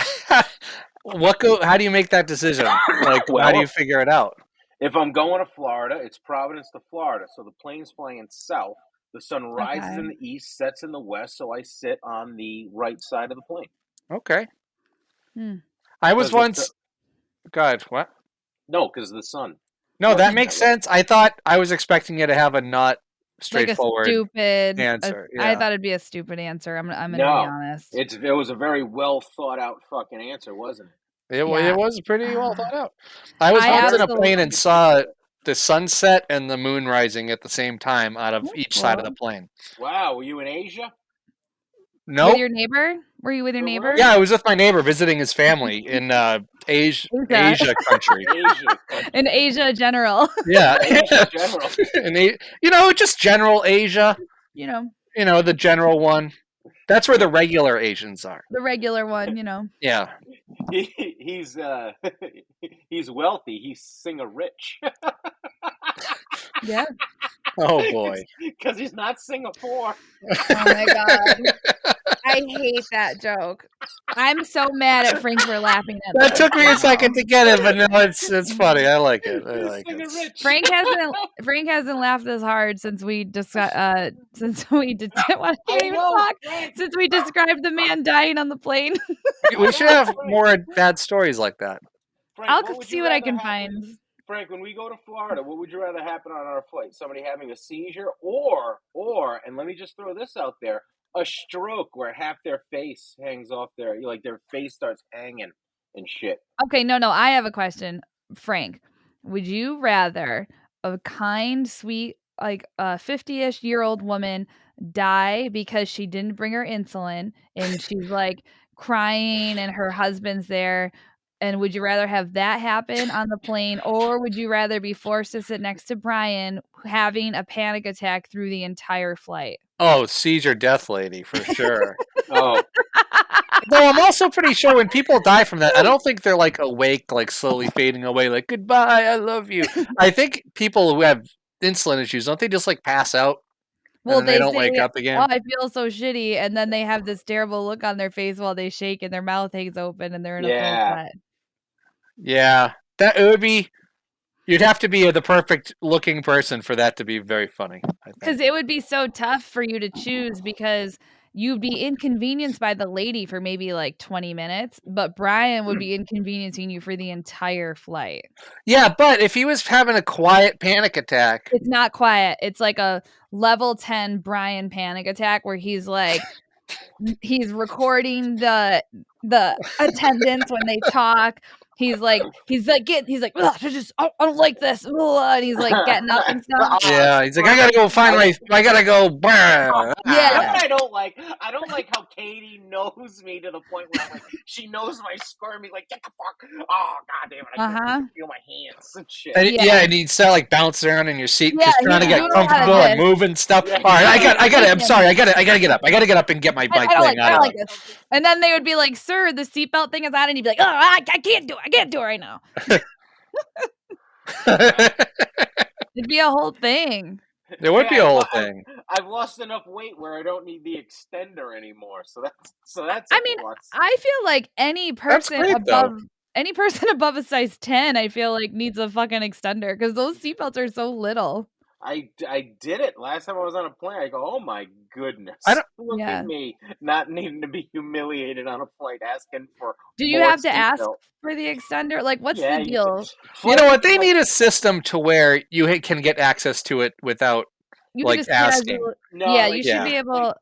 do you make that decision? Like, how do you figure it out? If I'm going to Florida, it's Providence to Florida, so the plane's flying south. The sun rises in the east, sets in the west, so I sit on the right side of the plane. Okay. I was once. God, what? No, because of the sun. No, that makes sense. I was expecting you to have a not straightforward like a stupid answer. I thought it'd be a stupid answer. I'm gonna be honest. It was a very well thought out fucking answer, wasn't it? It was pretty well thought out. I was once in a plane and saw the sunset and the moon rising at the same time out of each side of the plane. Wow, were you in Asia? No. With your neighbor? Were you with your neighbor? Yeah, I was with my neighbor visiting his family in Asia country. In Asia general. Yeah. Asia general. Just general Asia. You know, the general one. That's where the regular Asians are. The regular one, Yeah. He's wealthy. He's singer rich. Yeah. Oh boy. Because he's not Singapore. Oh my god. I hate that joke. I'm so mad at Frank for laughing at That this. took me a second to get it, but no, it's funny. I like it. I like Fucking it. rich. Frank hasn't laughed this hard since we discussed since we did I can't even talk. Frank. Since we described the man dying on the plane. We should have more bad stories like that. Frank, I'll see what I can find. Frank, when we go to Florida, what would you rather happen on our flight? Somebody having a seizure or, and let me just throw this out there, a stroke where half their face hangs off like their face starts hanging and shit. Okay, no, I have a question. Frank, would you rather a kind, sweet, like a 50-ish-year-old woman die because she didn't bring her insulin and she's like crying and her husband's there? And would you rather have that happen on the plane, or would you rather be forced to sit next to Brian having a panic attack through the entire flight? Oh, seizure death lady for sure. Oh, Though I'm also pretty sure when people die from that, I don't think they're like awake, like slowly fading away, like goodbye, I love you. I think people who have insulin issues, don't they just like pass out and Well, then they they don't say, wake up "Oh, again? I feel so shitty," and then they have this terrible look on their face while they shake and their mouth hangs open and they're in a full yeah. sweat. Yeah, that it would be. You'd have to be the perfect looking person for that to be very funny. I think. Because it would be so tough for you to choose because you'd be inconvenienced by the lady for maybe like 20 minutes, but Brian would be inconveniencing you for the entire flight. Yeah, but if he was having a quiet panic attack, It's not quiet. It's like a level 10 Brian panic attack where he's like he's recording the attendants when they talk. He's like, "Ugh, I don't like this," and he's like getting up and stuff. yeah, he's like, I gotta go find I gotta go. You know Yeah. what I don't like? I don't like how Katie knows me to the point where I'm like, she knows my squirmy, like, get the fuck. Oh, god damn it. I can't feel my hands and shit. And, yeah, and you'd start like bouncing around in your seat, just trying to he's get doing a lot of comfortable and this. moving stuff. Yeah. All right, I got it. I'm sorry, I gotta get up. I gotta get up and get my I thing out of like this. And then they would be like, "Sir, the seatbelt thing is on," and he'd be like, "Oh, I can't do it. I can't do it right now." It'd be a whole thing. There would be a whole thing. I've lost enough weight where I don't need the extender anymore. So that's. I mean, plus. I feel like any person above a size 10, I feel like needs a fucking extender because those seatbelts are so little. I did it last time I was on a plane. I go, oh my goodness! Look at me not needing to be humiliated on a flight, asking for. Do you have to ask for the extender? Like, what's the deal? You know what? They need a system to where you can get access to it without like asking. You should be able.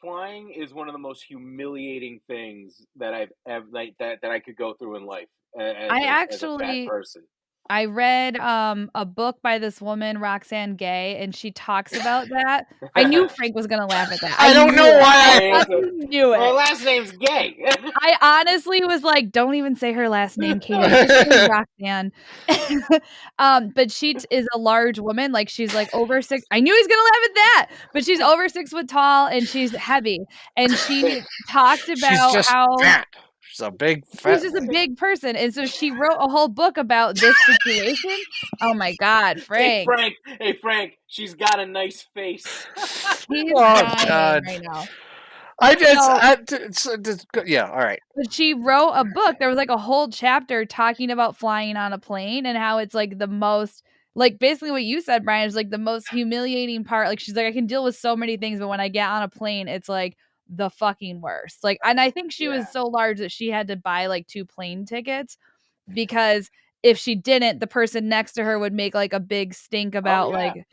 Flying is one of the most humiliating things that I've ever that I could go through in life. As a fat person. I read a book by this woman, Roxane Gay, and she talks about that. I knew Frank was gonna laugh at that. I don't know why I knew it. Her last name's Gay. I honestly was like, don't even say her last name, Katie. Just say Roxanne. But she is a large woman. Like she's like over 6. I knew he's gonna laugh at that, but she's over 6 foot tall and she's heavy. And she talked about how fat. She's a big fat. She's just a big person, and so she wrote a whole book about this situation. Oh my God, Frank! Hey Frank! She's got a nice face. He's dying right now. Yeah, all right. But she wrote a book. There was like a whole chapter talking about flying on a plane and how it's like the most, like basically what you said, Brian, is like the most humiliating part. Like she's like, I can deal with so many things, but when I get on a plane, it's like the fucking worst. Like, and I think she was so large that she had to buy like 2 plane tickets because if she didn't, the person next to her would make like a big stink about like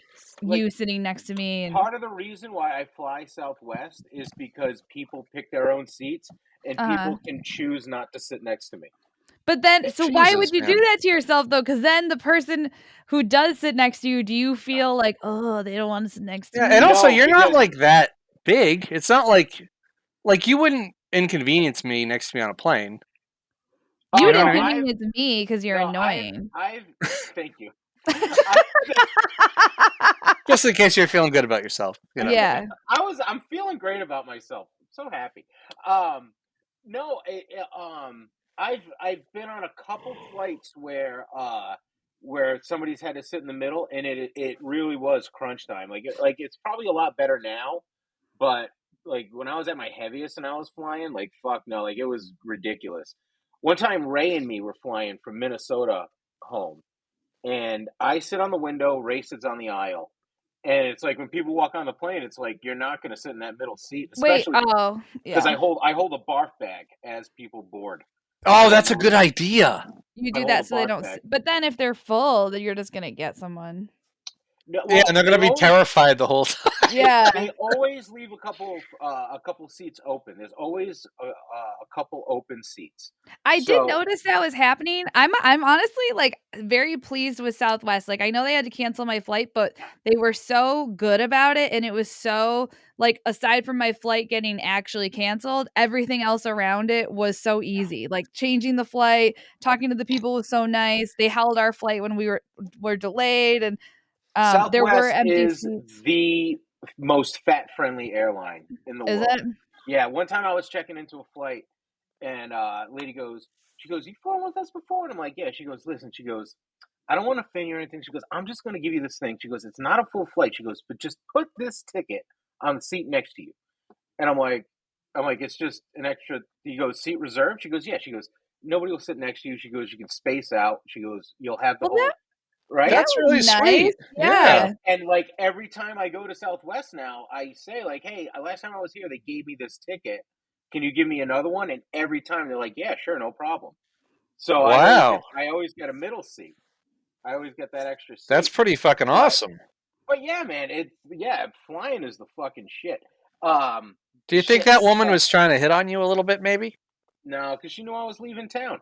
you sitting next to me. And part of the reason why I fly Southwest is because people pick their own seats and people can choose not to sit next to me. But then, so why would you do that to yourself though? Because then the person who does sit next to you, do you feel like, oh, they don't want to sit next to me? And also, you're not like that big. It's not like you wouldn't inconvenience me next to me on a plane. You would inconvenience me because you're annoying. Thank you. Just in case you're feeling good about yourself. You know? Yeah. I'm feeling great about myself. I'm so happy. No, I've been on a couple flights where somebody's had to sit in the middle, and it really was crunch time. Like it's probably a lot better now, but like when I was at my heaviest and I was flying, like fuck no, like it was ridiculous. One time, Ray and me were flying from Minnesota home, and I sit on the window, Ray sits on the aisle, and it's like when people walk on the plane, it's like you're not going to sit in that middle seat, Wait, especially oh, because yeah. I hold a barf bag as people board. Oh, I don't that's a know. good idea. You I do hold a that so they barf don't bag. but then if they're full, then you're just gonna get someone. No, Yeah, well, and they're gonna be terrified the whole time. Yeah. they always leave a couple seats open. There's always a couple open seats. I did So notice that was happening. I'm honestly, like, very pleased with Southwest. Like, I know they had to cancel my flight, but they were so good about it, and it was so like, aside from my flight getting actually canceled, everything else around it was so easy. Like, changing the flight, talking to the people was so nice. They held our flight when we were delayed, and, there were Southwest empty is seats. the most fat friendly airline in the Is world. it? Yeah, one time I was checking into a flight, and lady goes, she goes, "You flown with us before?" And I'm like, "Yeah." She goes, "Listen," she goes, "I don't want to offend you or anything." She goes, "I'm just going to give you this thing." She goes, "It's not a full flight." She goes, "But just put this ticket on the seat next to you." And I'm like, "It's just an extra." He goes, "Seat reserved?" She goes, "Yeah." She goes, "Nobody will sit next to you." She goes, "You can space out." She goes, "You'll have the Well, that whole right." that That's was really nice. sweet. Yeah. Yeah. And like every time I go to Southwest now, I say like, "Hey, last time I was here, they gave me this ticket. Can you give me another one?" And every time they're like, "Yeah, sure, no problem." So Wow. I always get a middle seat. I always get that extra That's seat. pretty fucking But awesome. yeah, man, flying is the fucking shit. Do you think Shit that woman sucks. was trying to hit on you a little bit, maybe? No, because she knew I was leaving town.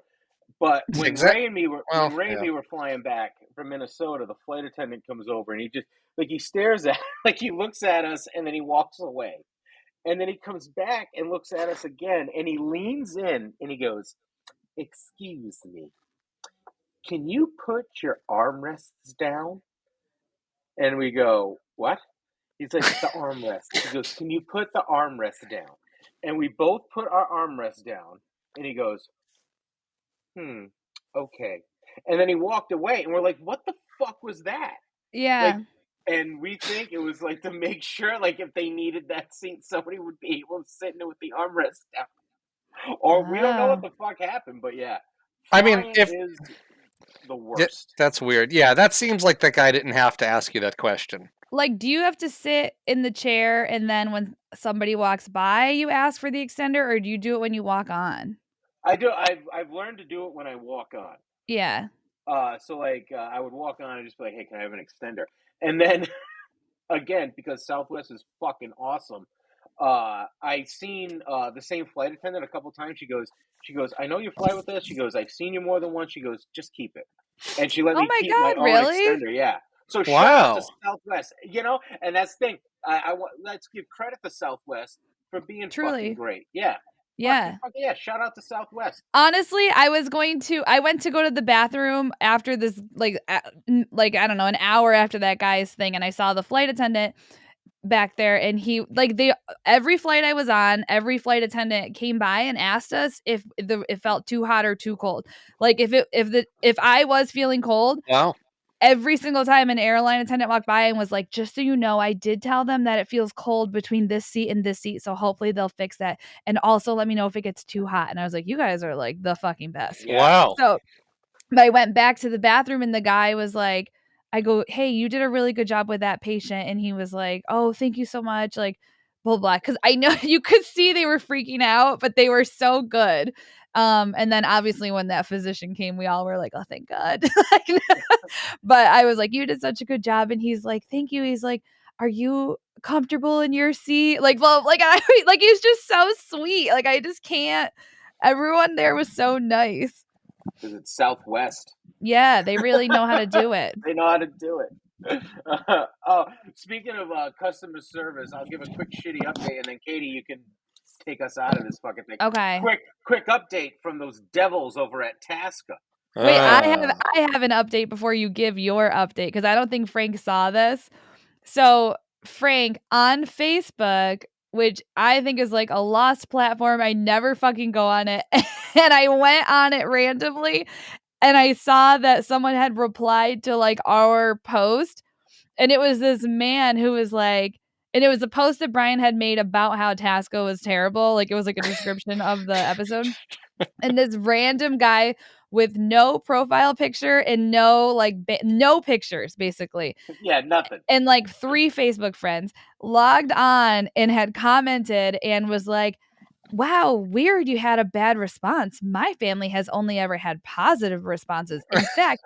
But Exactly. Well, when Ray and yeah. me were flying back from Minnesota, the flight attendant comes over and he just like he stares at like he looks at us and then he walks away. And then he comes back and looks at us again and he leans in and he goes, "Excuse me, can you put your armrests down?" And we go, "What?" He's like, "The armrest." He goes, "Can you put the armrest down?" And we both put our armrest down and he goes, okay. And then he walked away and we're like, "What the fuck was that?" Like, Yeah. and we think it was like to make sure, like, if they needed that seat, somebody would be able to sit in it with the armrest down. Or we don't know what Oh. the fuck happened, but yeah, I mean, flying if is the worst. that's weird. Yeah, that seems like that guy didn't have to ask you that question. Like, do you have to sit in the chair and then when somebody walks by, you ask for the extender, or do you do it when you walk on? I do. I've learned to do it when I walk on. Yeah. So like I would walk on and just be like, "Hey, can I have an extender?" And then again, because Southwest is fucking awesome. I seen the same flight attendant a couple times. She goes, "I know you fly with us." She goes, "I've seen you more than once." She goes, "Just keep it," and she let Oh me my keep my god, own really? extender. Yeah. So shout out to Wow. Southwest. And that's the thing. Let's give credit to Southwest for being fucking Truly. great. Yeah. Yeah. Yeah. Shout out to Southwest. Honestly, I went to go to the bathroom after this, like, I don't know, an hour after that guy's thing, and I saw the flight attendant back there, and he like, they every flight I was on, every flight attendant came by and asked us if it felt too hot or too cold. Like, if I was feeling cold, Wow. every single time an airline attendant walked by and was like, "Just so you know, I did tell them that it feels cold between this seat and this seat, so hopefully they'll fix that. And also let me know if it gets too hot." And I was like, "You guys are like the fucking best." Yeah. Wow. So, but I went back to the bathroom and the guy was like, I go, "Hey, you did a really good job with that patient." And he was like, "Oh, thank you so much." Like, blah, blah. Cause I know you could see they were freaking out, but they were so good. And then obviously when that physician came, we all were like, "Oh, thank God." Like, but I was like, "You did such a good job." And he's like, "Thank you." He's like, "Are you comfortable in your seat?" Like, well, like I like he's just so sweet. Like I just can't. Everyone there was so nice. Because it's Southwest. Yeah, they really know how to do it. They know how to do it. Oh, speaking of customer service, I'll give a quick shitty update, and then Katie, you can take us out of this fucking thing. Okay. Quick update from those devils over at Tasca. Wait, Uh, I have an update before you give your update because I don't think Frank saw this. So, Frank on Facebook, which I think is like a lost platform, I never fucking go on it. And I went on it randomly and I saw that someone had replied to like our post, and it was this man who was like, And it was a post that Brian had made about how Tasco was terrible. Like, it was like a description of the episode. And this random guy with no profile picture and no no pictures, basically. Yeah, nothing. And like 3 Facebook friends logged on and had commented and was like, wow, weird you had a bad response. My family has only ever had positive responses. In fact,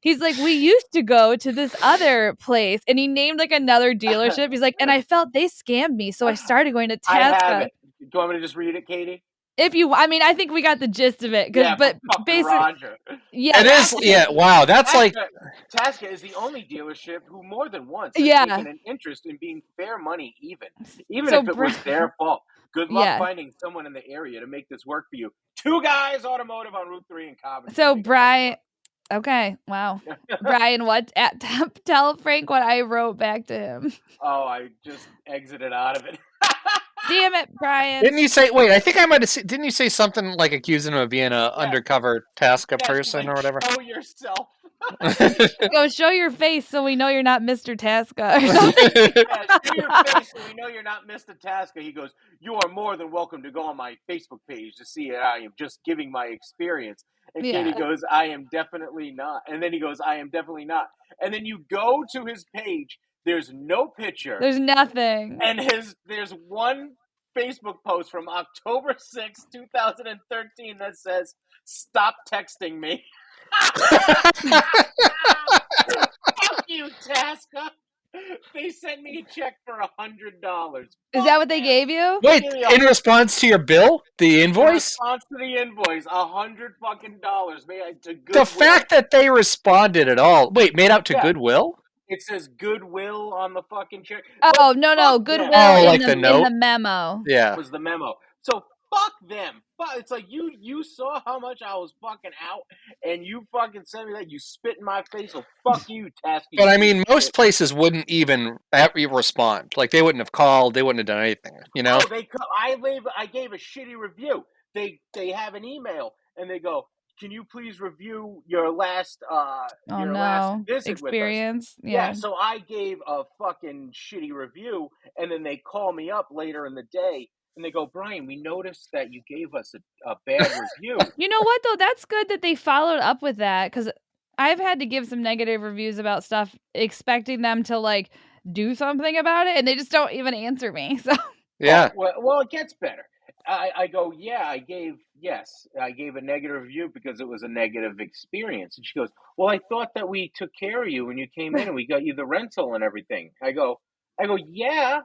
he's like, we used to go to this other place, and he named like another dealership. He's like, and I felt they scammed me, so I started going to Tasco. I have it. Do you want me to just read it, Katie? I think we got the gist of it. Yeah, but basically, Roger. Yeah, it is. Yeah, wow, that's like Tasca is the only dealership who more than once has taken an interest in being fair money, even if it was their fault. Good luck finding someone in the area to make this work for you. 2 Guys Automotive on Route 3 in Coventry. So Brian, okay, wow, Brian, what? Tell Frank what I wrote back to him. Oh, I just exited out of it. Damn it, Brian. Didn't you say, wait, I think I might have didn't you say something like accusing him of being an undercover Tasca person or whatever? Show yourself. Go show your face so we know you're not Mr. Tasca. Show your face so we know you're not Mr. Tasca. He goes, you are more than welcome to go on my Facebook page to see it. I am just giving my experience. And Katie goes, I am definitely not. And then he goes, I am definitely not. And then you go to his page. There's no picture. There's nothing. And there's one Facebook post from October 6, 2013 that says, stop texting me. Fuck you, Tasca. They sent me a check for $100. Is that what they gave you? Wait, in response to your bill? The invoice? In response to the invoice, $100 fucking dollars. The fact that they responded at all. Wait, made out to Goodwill? It says Goodwill on the fucking check. Oh, no. Goodwill in the memo. Yeah. Was the memo. So fuck them. But it's like you saw how much I was fucking out, and you fucking sent me that. You spit in my face. So fuck you, Tasky. But I mean, most places wouldn't even respond. Like, they wouldn't have called. They wouldn't have done anything. You know. Oh, I gave a shitty review. They have an email and they go, can you please review your last last visit experience with us? Yeah, so I gave a fucking shitty review, and then they call me up later in the day and they go, Brian, we noticed that you gave us a bad review. You know what though? That's good that they followed up with that, because I've had to give some negative reviews about stuff expecting them to like do something about it, and they just don't even answer me. So yeah. Well, it gets better. I go, I gave a negative review because it was a negative experience. And she goes, well, I thought that we took care of you when you came in and we got you the rental and everything. I go, yeah.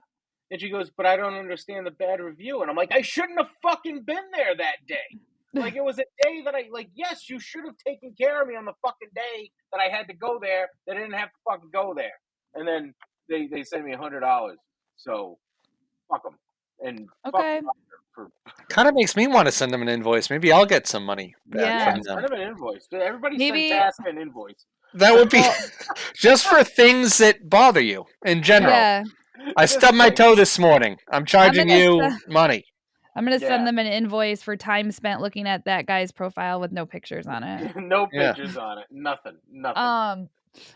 And she goes, but I don't understand the bad review. And I'm like, I shouldn't have fucking been there that day. Like, it was a day that yes, you should have taken care of me on the fucking day that I had to go there, that I didn't have to fucking go there. And then they sent me $100. So fuck them. And okay. Kind of makes me want to send them an invoice. Maybe I'll get some money back from them. Send them an invoice. Everybody send Tasca an invoice. That would be just for things that bother you in general. Yeah. I stubbed my toe this morning. I'm charging you money. I'm going to send them an invoice for time spent looking at that guy's profile with no pictures on it. No pictures on it. Nothing.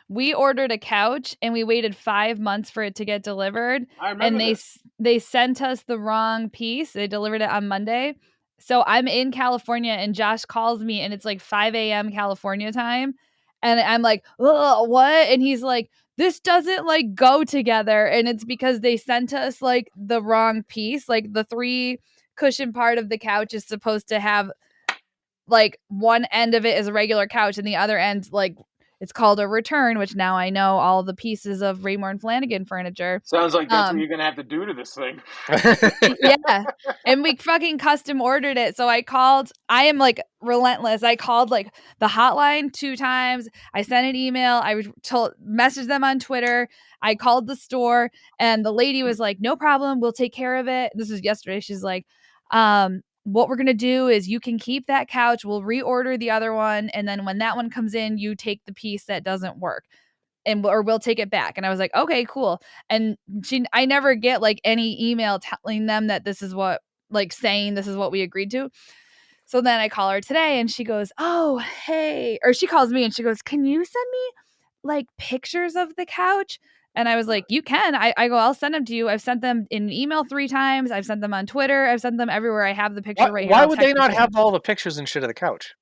We ordered a couch and we waited 5 months for it to get delivered. I remember and they sent us the wrong piece. They delivered it on Monday. So I'm in California and Josh calls me and it's like 5 a.m. California time. And I'm like, oh, what? And he's like, this doesn't like go together. And it's because they sent us like the wrong piece. Like the 3 cushion part of the couch is supposed to have like one end of it is a regular couch and the other end like it's called a return, which now I know all the pieces of Raymore and Flanagan furniture. Sounds like that's what you're going to have to do to this thing. Yeah. And we fucking custom ordered it. So I am like relentless. I called like the hotline 2 times. I sent an email. I messaged them on Twitter. I called the store and the lady was like, no problem. We'll take care of it. This was yesterday. She's like, what we're going to do is you can keep that couch. We'll reorder the other one. And then when that one comes in, you take the piece that doesn't work or we'll take it back. And I was like, okay, cool. And I never get like any email telling them that this is what, like saying this is what we agreed to. So then I call her today and she goes, oh, hey, or she calls me and she goes, can you send me like pictures of the couch? And I was like, you can. I go, I'll send them to you. I've sent them in email 3 times. I've sent them on Twitter. I've sent them everywhere. I have the picture right here. Why would they not have all the pictures and shit of the couch?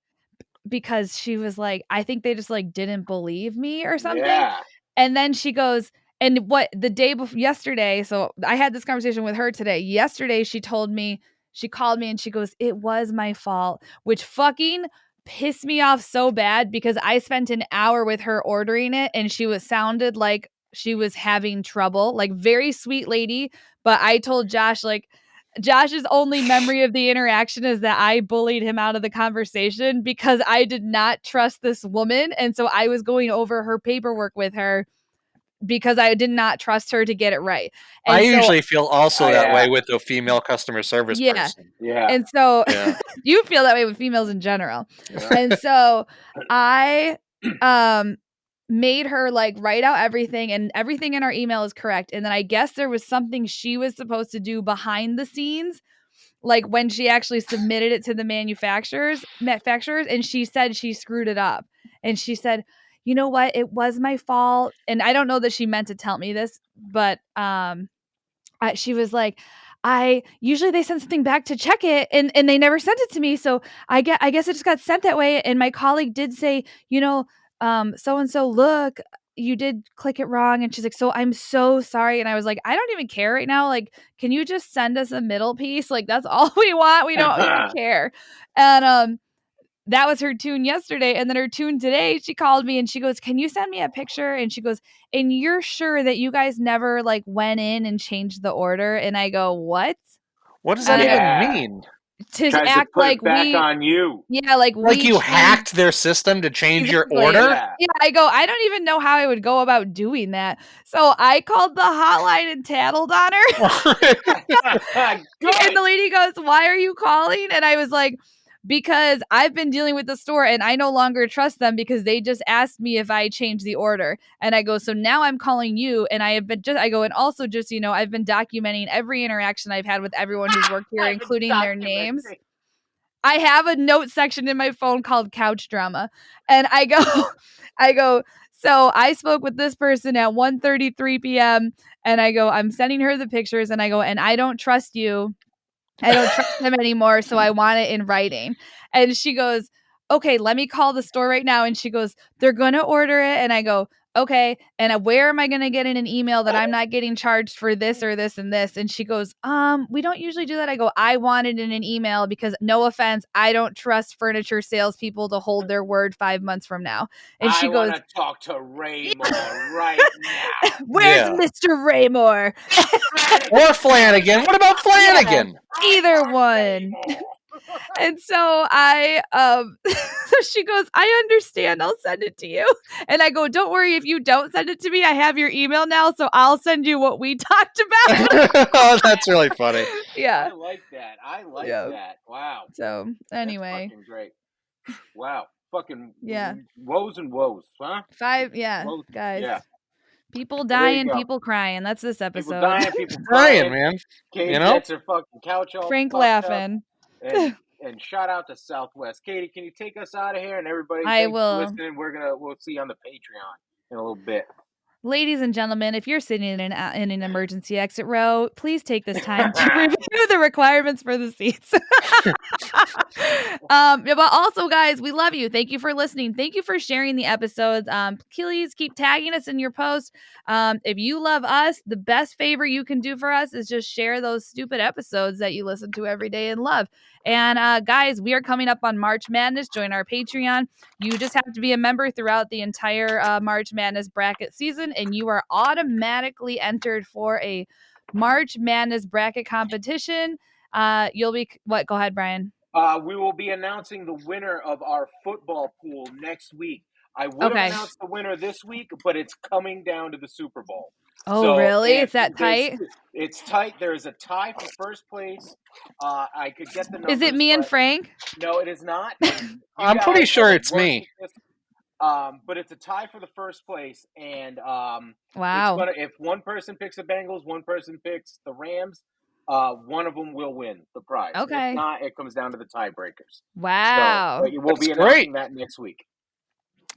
Because she was like, I think they just like didn't believe me or something. Yeah. And then she goes, and what the day before yesterday, so I had this conversation with her today. Yesterday, she called me and she goes, it was my fault, which fucking pissed me off so bad because I spent an hour with her ordering it and she sounded like she was having trouble, like very sweet lady. But I told Josh, like, Josh's only memory of the interaction is that I bullied him out of the conversation because I did not trust this woman. And so I was going over her paperwork with her because I did not trust her to get it right. And I usually feel also that way with the female customer service person. Yeah. And so you feel that way with females in general. Yeah. And so I made her like write out everything, and everything in our email is correct. And then I guess there was something she was supposed to do behind the scenes, like when she actually submitted it to the manufacturers, and she said she screwed it up. And she said, you know what? It was my fault. And I don't know that she meant to tell me this, but she was like, usually they send something back to check it and they never sent it to me. So I guess it just got sent that way. And my colleague did say, so-and-so, look, you did click it wrong. And she's like, so I'm so sorry. And I was like, I don't even care right now. Like, can you just send us a middle piece? Like, that's all we want. We don't even care. And that was her tune yesterday. And then her tune today, she called me and she goes, can you send me a picture? And she goes, and you're sure that you guys never like went in and changed the order? And I go, what? What does that even mean? To act to like back on you. Yeah, like you hacked their system to change your order? Yeah, I go, I don't even know how I would go about doing that. So I called the hotline and tattled on her. And the lady goes, why are you calling? And I was like, because I've been dealing with the store and I no longer trust them because they just asked me if I changed the order. And I go, so now I'm calling you. And and also just, I've been documenting every interaction I've had with everyone who's worked here, including their names. I have a note section in my phone called couch drama. And I go, so I spoke with this person at 1:33 p.m. And I go, I'm sending her the pictures and I go, and I don't trust you. I don't trust him anymore, so I want it in writing. And she goes, okay, let me call the store right now. And she goes, they're going to order it. And I go, okay. And where am I going to get in an email that I'm not getting charged for this or this and this? And she goes, we don't usually do that. I go, I want it in an email because, no offense, I don't trust furniture salespeople to hold their word 5 months from now. And she goes, I want to talk to Raymore right now. Where's Mr. Raymore? Or Flanagan. What about Flanagan? Yeah, either one. And so so she goes, I understand. I'll send it to you. And I go, don't worry. If you don't send it to me, I have your email now. So I'll send you what we talked about. Oh, that's really funny. Yeah. I like that. Wow. So anyway. That's fucking great. Wow. Fucking woes and woes, huh? 5, woes, guys. Yeah. People dying, people crying. That's this episode. People dying, people crying, man. Katie gets her fucking couch all Frank laughing. And shout out to SouthBest. Katie, can you take us out of here? And everybody, I will. Listening. We'll see you on the Patreon in a little bit. Ladies and gentlemen, if you're sitting in an emergency exit row, please take this time to review the requirements for the seats. But also, guys, we love you. Thank you for listening. Thank you for sharing the episodes. Please keep tagging us in your posts. If you love us, the best favor you can do for us is just share those stupid episodes that you listen to every day and love. And guys, we are coming up on March Madness. Join our Patreon. You just have to be a member throughout the entire March Madness bracket season, and you are automatically entered for a March Madness bracket competition. You'll be what? Go ahead, Brian. We will be announcing the winner of our football pool next week. I would have announced the winner this week, but it's coming down to the Super Bowl. Oh, really? It's that tight? It's tight. There's a tie for first place. I could get the numbers. Is it me and Frank? No, it is not. I'm pretty sure it's me. But it's a tie for the first place. And wow. If one person picks the Bengals, one person picks the Rams, one of them will win the prize. Okay. If not, it comes down to the tiebreakers. Wow. So, we'll be announcing that next week.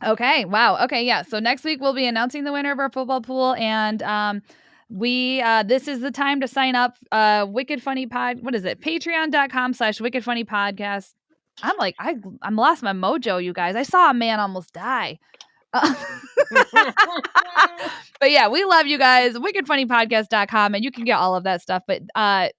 Okay. Wow. Okay. Yeah. So next week we'll be announcing the winner of our football pool, and this is the time to sign up. Wicked Funny Pod. What is it? Patreon.com/Wicked Funny Podcast. I'm lost my mojo, you guys. I saw a man almost die. But yeah, we love you guys. wickedfunnypodcast.com, and you can get all of that stuff. But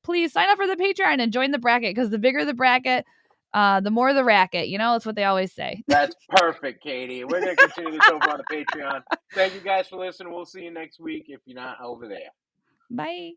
please sign up for the Patreon and join the bracket, because the bigger the bracket, the more the racket. That's what they always say. That's perfect, Katie. We're going to continue this over on the Patreon. Thank you guys for listening. We'll see you next week if you're not over there. Bye.